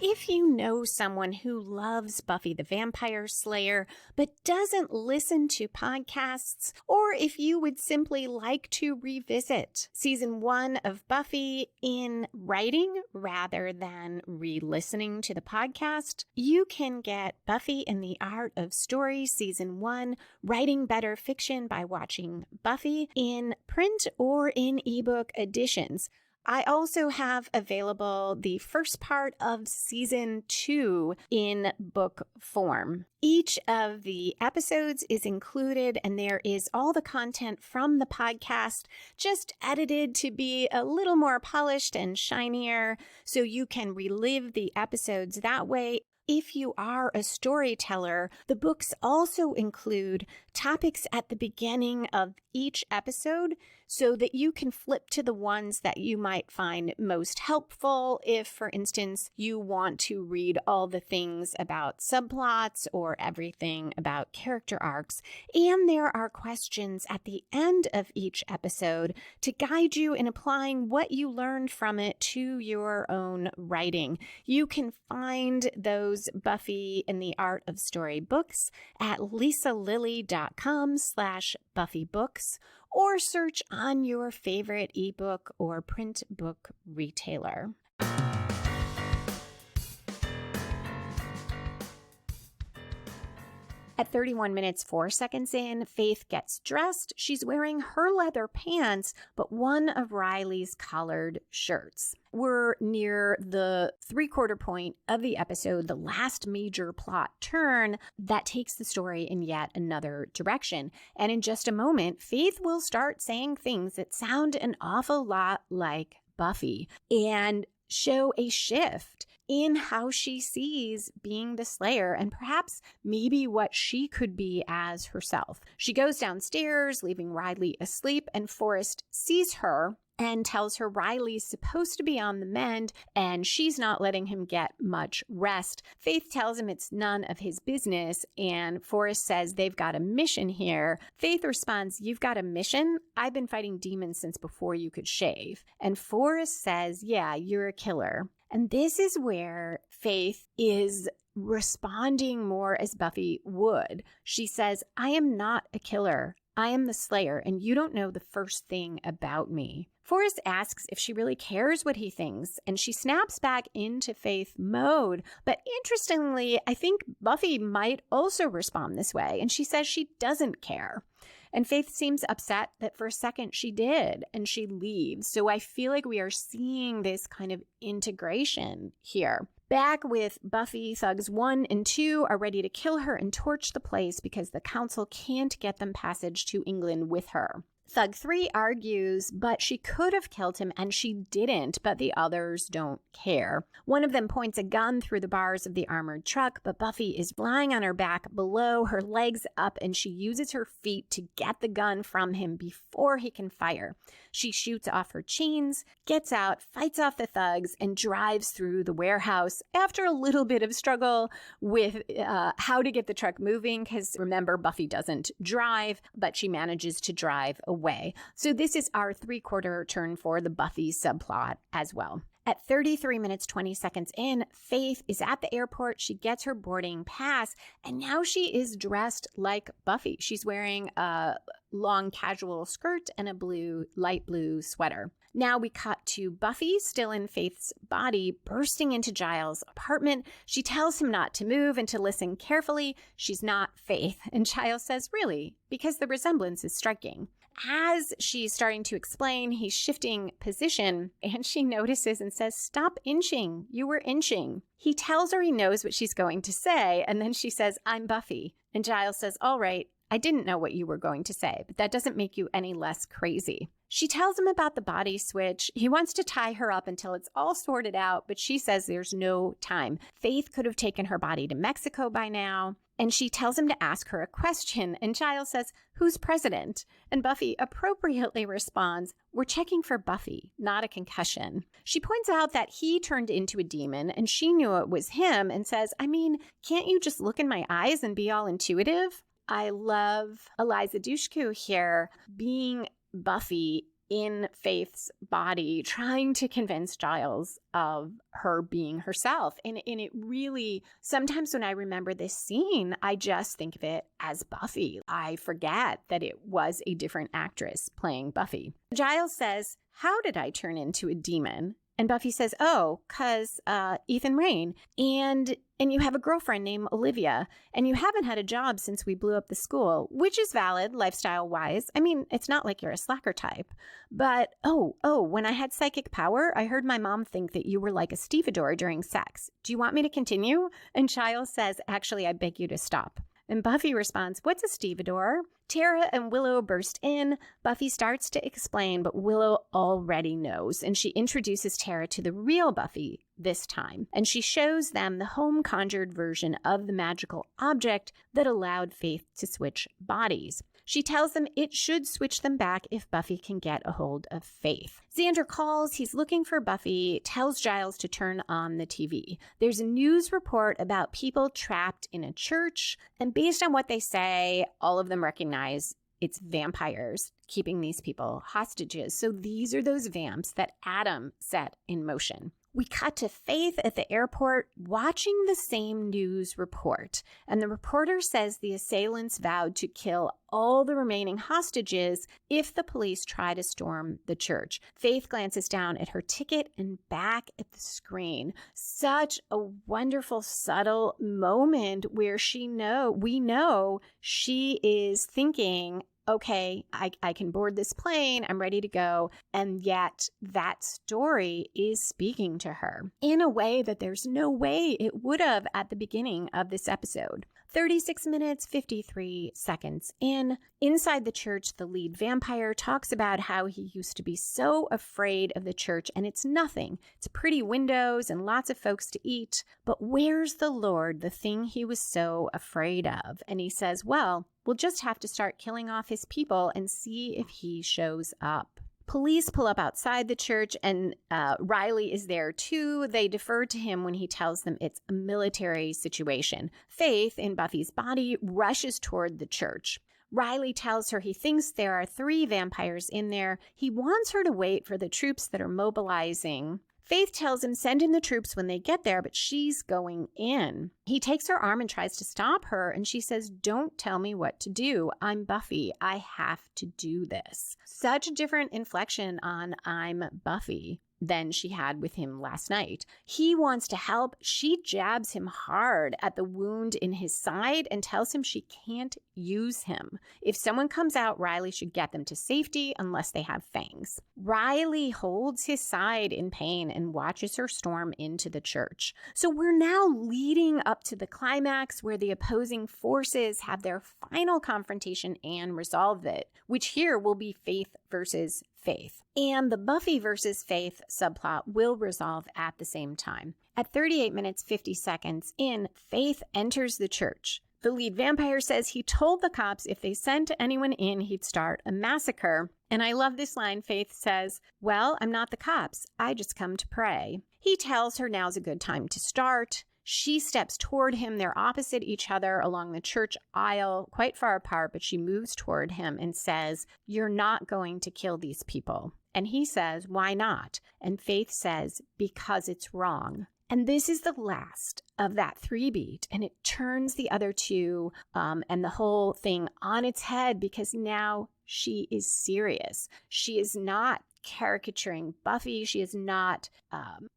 If you know someone who loves Buffy the Vampire Slayer but doesn't listen to podcasts, or if you would simply like to revisit Season 1 of Buffy in writing rather than re-listening to the podcast, you can get Buffy and the Art of Story Season 1, Writing Better Fiction by Watching Buffy, in print or in ebook editions. I also have available the first part of Season 2 in book form. Each of the episodes is included, and there is all the content from the podcast, just edited to be a little more polished and shinier, so you can relive the episodes that way. If you are a storyteller, the books also include topics at the beginning of each episode so that you can flip to the ones that you might find most helpful if, for instance, you want to read all the things about subplots or everything about character arcs. And there are questions at the end of each episode to guide you in applying what you learned from it to your own writing. You can find those Buffy and the Art of Story books at lisalilly.com/buffybooks, or search on your favorite ebook or print book retailer. At 31 minutes, 4 seconds in, Faith gets dressed. She's wearing her leather pants, but one of Riley's collared shirts. We're near the 3/4 point of the episode, the last major plot turn that takes the story in yet another direction. And in just a moment, Faith will start saying things that sound an awful lot like Buffy and show a shift in how she sees being the Slayer and perhaps maybe what she could be as herself. She goes downstairs, leaving Riley asleep, and Forrest sees her and tells her Riley's supposed to be on the mend and she's not letting him get much rest. Faith tells him it's none of his business and Forrest says they've got a mission here. Faith responds, "You've got a mission? I've been fighting demons since before you could shave." And Forrest says, "Yeah, you're a killer." And this is where Faith is responding more as Buffy would. She says, "I am not a killer. I am the Slayer, and you don't know the first thing about me." Forrest asks if she really cares what he thinks, and she snaps back into Faith mode. But interestingly, I think Buffy might also respond this way, and she says she doesn't care. And Faith seems upset that for a second she did, and she leaves. So I feel like we are seeing this kind of integration here. Back with Buffy, Thugs 1 and 2 are ready to kill her and torch the place because the council can't get them passage to England with her. Thug 3 argues, but she could have killed him and she didn't, but the others don't care. One of them points a gun through the bars of the armored truck, but Buffy is lying on her back below, her legs up, and she uses her feet to get the gun from him before he can fire. She shoots off her chains, gets out, fights off the thugs, and drives through the warehouse after a little bit of struggle with how to get the truck moving, because remember, Buffy doesn't drive, but she manages to drive away. So this is our 3/4 turn for the Buffy subplot as well. At 33 minutes, 20 seconds in, Faith is at the airport. She gets her boarding pass, and now she is dressed like Buffy. She's wearing a long casual skirt and a light blue sweater. Now we cut to Buffy, still in Faith's body, bursting into Giles' apartment. She tells him not to move and to listen carefully. She's not Faith. And Giles says, "Really?" Because the resemblance is striking. As she's starting to explain, he's shifting position, and she notices and says, "Stop inching. You were inching." He tells her he knows what she's going to say, and then she says, "I'm Buffy." And Giles says, "All right, I didn't know what you were going to say, but that doesn't make you any less crazy." She tells him about the body switch. He wants to tie her up until it's all sorted out, but she says there's no time. Faith could have taken her body to Mexico by now. And she tells him to ask her a question. And Giles says, "Who's president?" And Buffy appropriately responds, "We're checking for Buffy, not a concussion." She points out that he turned into a demon and she knew it was him and says, "I mean, can't you just look in my eyes and be all intuitive?" I love Eliza Dushku here being Buffy in Faith's body, trying to convince Giles of her being herself. And it really, sometimes when I remember this scene, I just think of it as Buffy. I forget that it was a different actress playing Buffy. Giles says, "How did I turn into a demon?" And Buffy says, "Oh, 'cause Ethan Rain. And you have a girlfriend named Olivia. And you haven't had a job since we blew up the school," which is valid lifestyle-wise. I mean, it's not like you're a slacker type. But, when I had psychic power, I heard my mom think that you were like a stevedore during sex. Do you want me to continue? And Giles says, "Actually, I beg you to stop." And Buffy responds, "What's a stevedore?" Tara and Willow burst in. Buffy starts to explain, but Willow already knows. And she introduces Tara to the real Buffy this time. And she shows them the home-conjured version of the magical object that allowed Faith to switch bodies. She tells them it should switch them back if Buffy can get a hold of Faith. Xander calls. He's looking for Buffy, tells Giles to turn on the TV. There's a news report about people trapped in a church, and based on what they say, all of them recognize it's vampires keeping these people hostages. So these are those vamps that Adam set in motion. We cut to Faith at the airport watching the same news report, and the reporter says the assailants vowed to kill all the remaining hostages if the police try to storm the church. Faith glances down at her ticket and back at the screen. Such a wonderful, subtle moment where we know she is thinking, okay, I can board this plane, I'm ready to go. And yet that story is speaking to her in a way that there's no way it would have at the beginning of this episode. 36 minutes, 53 seconds in. Inside the church, the lead vampire talks about how he used to be so afraid of the church, and it's nothing. It's pretty windows and lots of folks to eat. But where's the Lord, the thing he was so afraid of? And he says, well, we'll just have to start killing off his people and see if he shows up. Police pull up outside the church, and Riley is there too. They defer to him when he tells them it's a military situation. Faith, in Buffy's body, rushes toward the church. Riley tells her he thinks there are 3 vampires in there. He wants her to wait for the troops that are mobilizing. Faith tells him send in the troops when they get there, but she's going in. He takes her arm and tries to stop her, and she says, don't tell me what to do. I'm Buffy. I have to do this. Such a different inflection on I'm Buffy than she had with him last night. He wants to help. She jabs him hard at the wound in his side and tells him she can't use him. If someone comes out, Riley should get them to safety unless they have fangs. Riley holds his side in pain and watches her storm into the church. So we're now leading up to the climax where the opposing forces have their final confrontation and resolve it, which here will be Faith versus Faith. And the Buffy versus Faith subplot will resolve at the same time. At 38 minutes, 50 seconds in, Faith enters the church. The lead vampire says he told the cops if they sent anyone in, he'd start a massacre. And I love this line. Faith says, well, I'm not the cops. I just come to pray. He tells her now's a good time to start. She steps toward him. They're opposite each other along the church aisle, quite far apart, but she moves toward him and says, you're not going to kill these people. And he says, why not? And Faith says, because it's wrong. And this is the last of that 3-beat, and it turns the other 2 and the whole thing on its head, because now she is serious. She is not caricaturing Buffy. She is not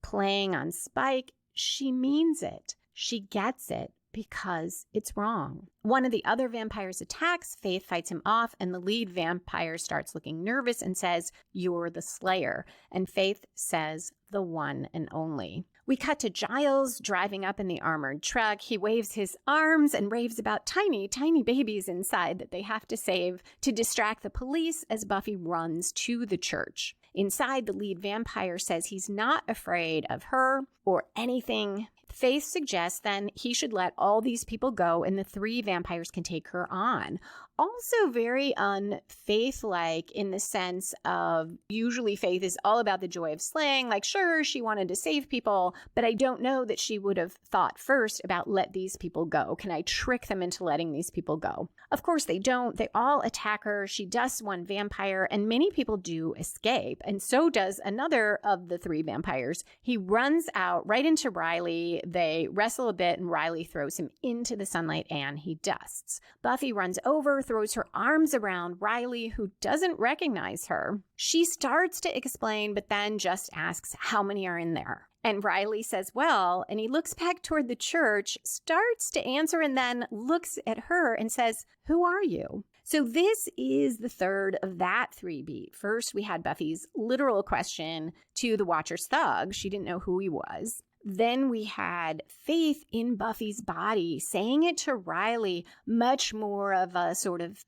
playing on Spike. She means it. She gets it because it's wrong. One of the other vampires attacks. Faith fights him off, and the lead vampire starts looking nervous and says, you're the Slayer. And Faith says, the one and only. We cut to Giles driving up in the armored truck. He waves his arms and raves about tiny, tiny babies inside that they have to save to distract the police as Buffy runs to the church. Inside, the lead vampire says he's not afraid of her or anything. Faith suggests then he should let all these people go and the 3 vampires can take her on. Also very unfaith-like in the sense of usually Faith is all about the joy of slaying. Like, sure, she wanted to save people, but I don't know that she would have thought first about let these people go. Can I trick them into letting these people go? Of course they don't. They all attack her. She dusts one vampire, and many people do escape. And so does another of the 3 vampires. He runs out right into Riley. They wrestle a bit, and Riley throws him into the sunlight, and he dusts. Buffy runs over, throws her arms around Riley, who doesn't recognize her. She starts to explain, but then just asks how many are in there. And Riley says, well, and he looks back toward the church, starts to answer, and then looks at her and says, who are you? So this is the third of that 3-beat. First, we had Buffy's literal question to the Watcher's thug. She didn't know who he was. Then we had Faith in Buffy's body saying it to Riley, much more of a sort of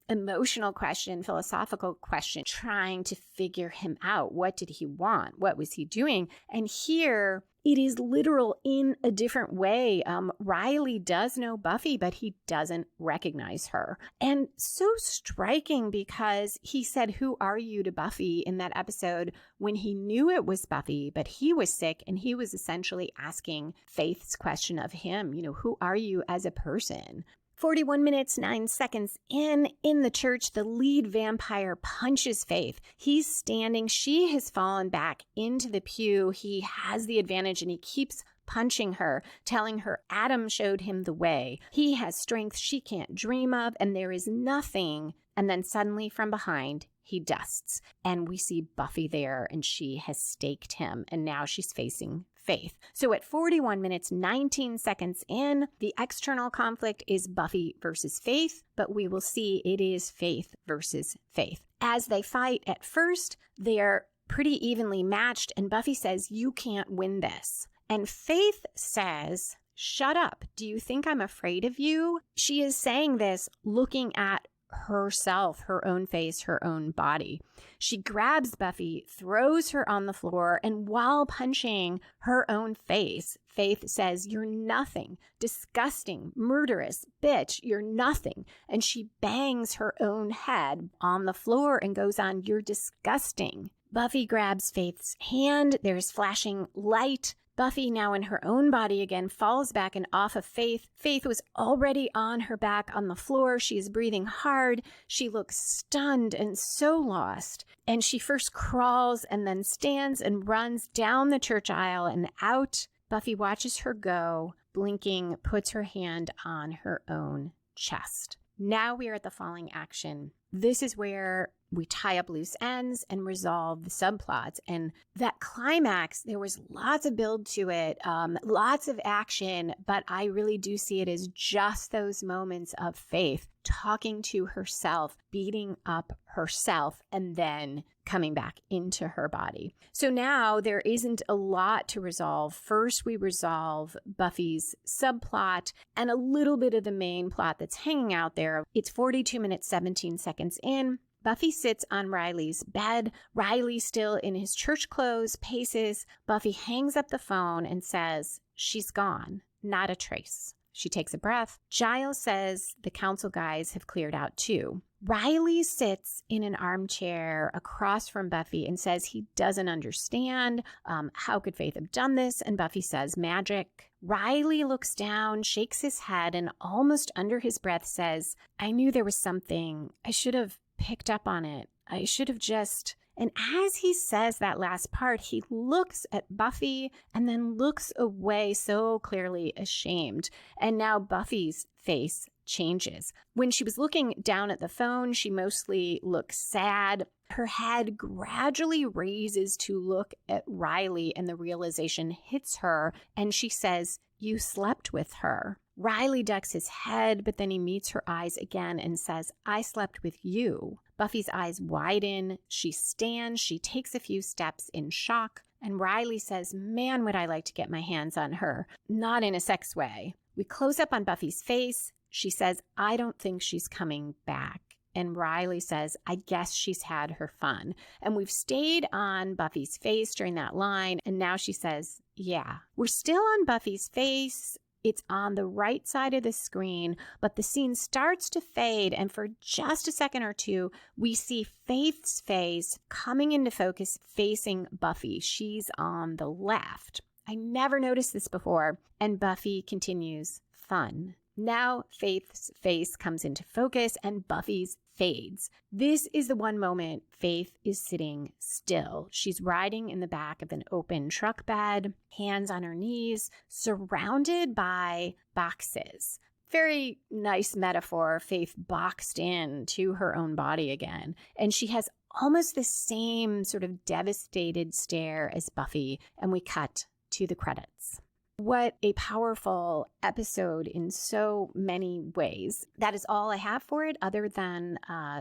emotional question, philosophical question, trying to figure him out. What did he want? What was he doing? And here it is literal in a different way. Riley does know Buffy, but he doesn't recognize her. And so striking because he said, who are you to Buffy in that episode when he knew it was Buffy, but he was sick and he was essentially asking Faith's question of him, who are you as a person? 41 minutes, 9 seconds in the church, the lead vampire punches Faith. He's standing. She has fallen back into the pew. He has the advantage and he keeps punching her, telling her Adam showed him the way. He has strength she can't dream of, and there is nothing. And then suddenly from behind, he dusts. And we see Buffy there, and she has staked him, and now she's facing Faith. So at 41 minutes, 19 seconds in, the external conflict is Buffy versus Faith, but we will see it is Faith versus Faith. As they fight at first, they're pretty evenly matched, and Buffy says, "You can't win this." And Faith says, "Shut up. Do you think I'm afraid of you?" She is saying this looking at herself, her own face, her own body. She grabs Buffy, throws her on the floor, and while punching her own face, Faith says, "You're nothing. Disgusting, murderous, bitch, you're nothing." And she bangs her own head on the floor and goes on, "You're disgusting." Buffy grabs Faith's hand. There's flashing light. Buffy, now in her own body again, falls back and off of Faith. Faith was already on her back on the floor. She is breathing hard. She looks stunned and so lost. And she first crawls and then stands and runs down the church aisle and out. Buffy watches her go, blinking, puts her hand on her own chest. Now we are at the falling action. This is where we tie up loose ends and resolve the subplots. And that climax, there was lots of build to it, lots of action, but I really do see it as just those moments of Faith talking to herself, beating up herself, and then coming back into her body. So now there isn't a lot to resolve. First, we resolve Buffy's subplot and a little bit of the main plot that's hanging out there. It's 42 minutes, 17 seconds in. Buffy sits on Riley's bed. Riley, still in his church clothes, paces. Buffy hangs up the phone and says, "She's gone. Not a trace." She takes a breath. Giles says the council guys have cleared out too. Riley sits in an armchair across from Buffy and says he doesn't understand. How could Faith have done this? And Buffy says magic. Riley looks down, shakes his head, and almost under his breath says, "I knew there was something. I should have picked up on it. I should have just..." And as he says that last part, he looks at Buffy and then looks away, so clearly ashamed. And now Buffy's face changes. When she was looking down at the phone, she mostly looks sad. Her head gradually raises to look at Riley, and the realization hits her, and she says, "You slept with her." Riley ducks his head, but then he meets her eyes again and says, "I slept with you." Buffy's eyes widen. She stands. She takes a few steps in shock. And Riley says, "Man, would I like to get my hands on her." Not in a sex way. We close up on Buffy's face. She says, "I don't think she's coming back." And Riley says, "I guess she's had her fun." And we've stayed on Buffy's face during that line. And now she says, "Yeah." We're still on Buffy's face. It's on the right side of the screen, but the scene starts to fade, and for just a second or two, we see Faith's face coming into focus facing Buffy. She's on the left. I never noticed this before, and Buffy continues, "Fun." Now Faith's face comes into focus and Buffy's fades. This is the one moment Faith is sitting still. She's riding in the back of an open truck bed, hands on her knees, surrounded by boxes. Very nice metaphor, Faith boxed in to her own body again. And she has almost the same sort of devastated stare as Buffy, and we cut to the credits. What a powerful episode in so many ways. That is all I have for it, other than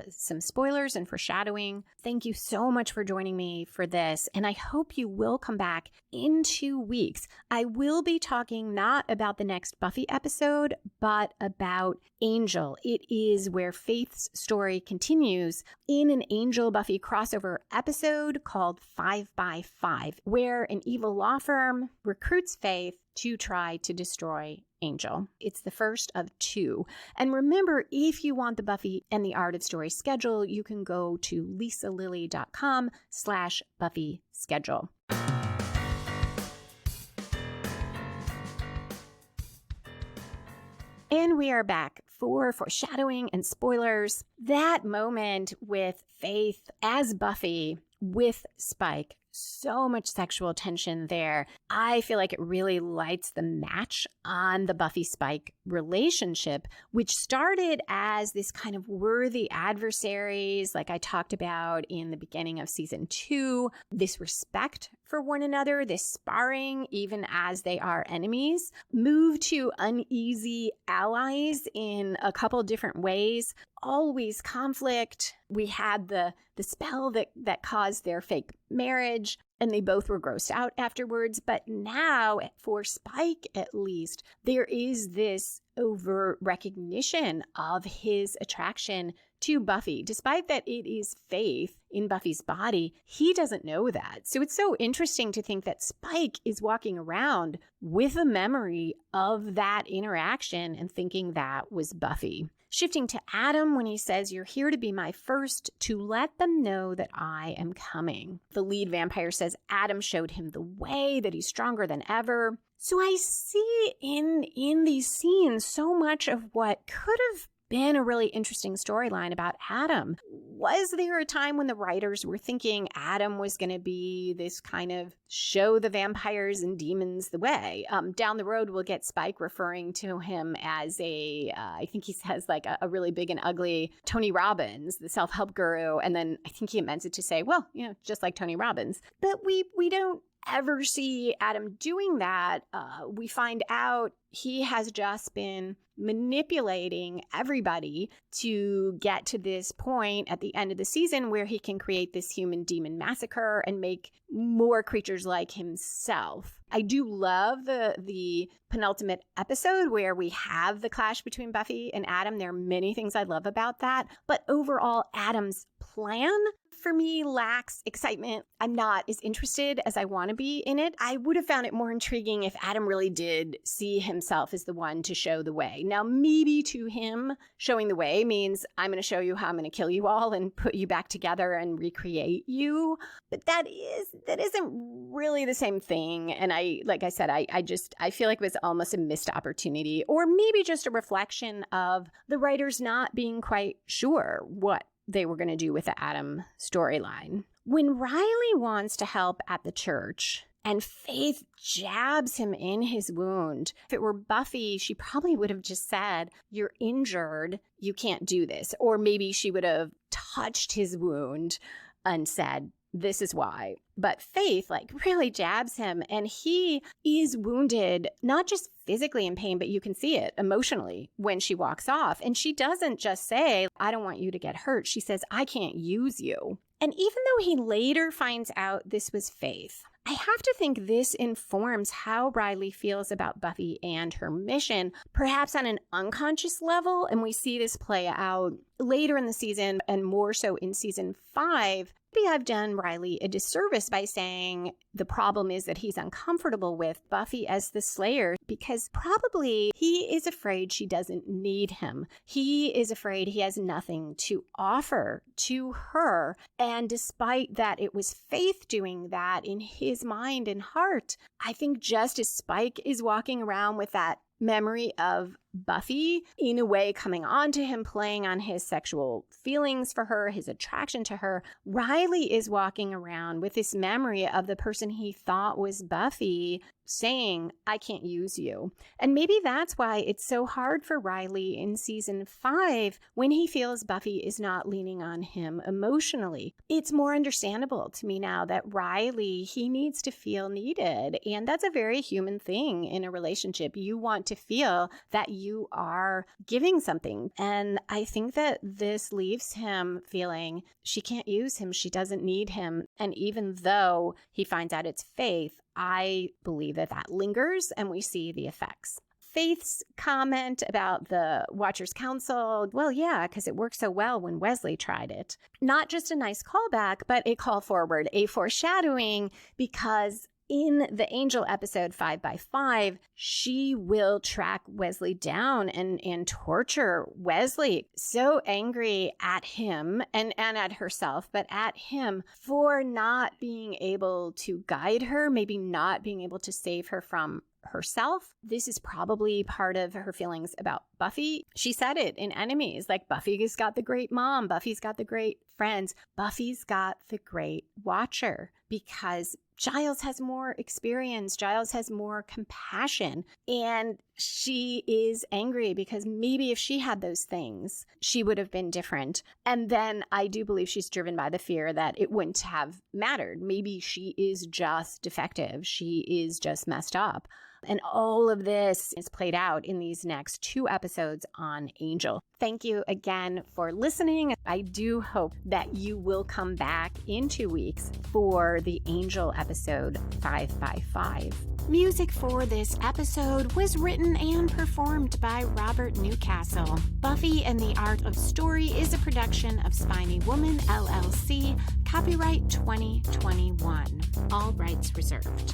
some spoilers and foreshadowing. Thank you so much for joining me for this, and I hope you will come back in 2 weeks. I will be talking not about the next Buffy episode, but about Angel. It is where Faith's story continues in an Angel Buffy crossover episode called 5x5, where an evil law firm recruits Faith to try to destroy Angel. It's the first of 2. And remember, if you want the Buffy and the Art of Story schedule, you can go to lisalilly.com/Buffy schedule. And we are back. before, foreshadowing and spoilers. That moment with Faith as Buffy with Spike, so much sexual tension there. I feel like it really lights the match on the Buffy-Spike relationship, which started as this kind of worthy adversaries, like I talked about in the beginning of season 2, this respect for one another, this sparring, even as they are enemies, move to uneasy allies in a couple different ways. Always conflict. We had the spell that caused their fake marriage, and they both were grossed out afterwards. But now, for Spike at least, there is this overt recognition of his attraction to Buffy. Despite that it is Faith in Buffy's body, he doesn't know that. So it's so interesting to think that Spike is walking around with a memory of that interaction and thinking that was Buffy. Shifting to Adam when he says, "You're here to be my first, to let them know that I am coming." The lead vampire says Adam showed him the way, that he's stronger than ever. So I see in these scenes so much of what could have been a really interesting storyline about Adam. Was there a time when the writers were thinking Adam was going to be this kind of show the vampires and demons the way? Down the road, we'll get Spike referring to him as I think he says like a really big and ugly Tony Robbins, the self-help guru. And then I think he meant it to say, well, just like Tony Robbins. But we don't ever see Adam doing that. We find out he has just been manipulating everybody to get to this point at the end of the season where he can create this human demon massacre and make more creatures like himself. I do love the penultimate episode where we have the clash between Buffy and Adam. There are many things I love about that, but overall, Adam's plan for me lacks excitement. I'm not as interested as I want to be in it. I would have found it more intriguing if Adam really did see himself as the one to show the way. Now, maybe to him, showing the way means I'm going to show you how I'm going to kill you all and put you back together and recreate you. But that isn't really the same thing. And like I said, I feel like it was almost a missed opportunity, or maybe just a reflection of the writers not being quite sure what they were going to do with the Adam storyline. When Riley wants to help at the church and Faith jabs him in his wound, if it were Buffy, she probably would have just said, "You're injured, you can't do this." Or maybe she would have touched his wound and said, "This is why." But Faith really jabs him, and he is wounded, not just physically in pain, but you can see it emotionally when she walks off. And she doesn't just say, "I don't want you to get hurt." She says, "I can't use you." And even though he later finds out this was Faith, I have to think this informs how Riley feels about Buffy and her mission, perhaps on an unconscious level. And we see this play out later in the season and more so in season 5. Maybe I've done Riley a disservice by saying the problem is that he's uncomfortable with Buffy as the Slayer because probably he is afraid she doesn't need him. He is afraid he has nothing to offer to her. And despite that it was Faith doing that in his mind and heart, I think just as Spike is walking around with that memory of Buffy, in a way coming on to him, playing on his sexual feelings for her, his attraction to her, Riley is walking around with this memory of the person he thought was Buffy saying, "I can't use you." And maybe that's why it's so hard for Riley in season 5 when he feels Buffy is not leaning on him emotionally. It's more understandable to me now that Riley, he needs to feel needed. And that's a very human thing in a relationship. You want to feel that you are giving something. And I think that this leaves him feeling she can't use him. She doesn't need him. And even though he finds out it's Faith, I believe that lingers and we see the effects. Faith's comment about the Watchers Council, well, yeah, because it worked so well when Wesley tried it. Not just a nice callback, but a call forward, a foreshadowing, because in the Angel episode 5x5, she will track Wesley down and torture Wesley. So angry at him and at herself, but at him for not being able to guide her, maybe not being able to save her from herself. This is probably part of her feelings about Buffy, she said it in Enemies, like Buffy's got the great mom, Buffy's got the great friends, Buffy's got the great watcher, because Giles has more experience, Giles has more compassion, and she is angry because maybe if she had those things, she would have been different. And then I do believe she's driven by the fear that it wouldn't have mattered. Maybe she is just defective. She is just messed up. And all of this is played out in these next 2 episodes on Angel. Thank you again for listening. I do hope that you will come back in 2 weeks for the Angel episode 5x5. Music for this episode was written and performed by Robert Newcastle. Buffy and the Art of Story is a production of Spiny Woman, LLC, copyright 2021. All rights reserved.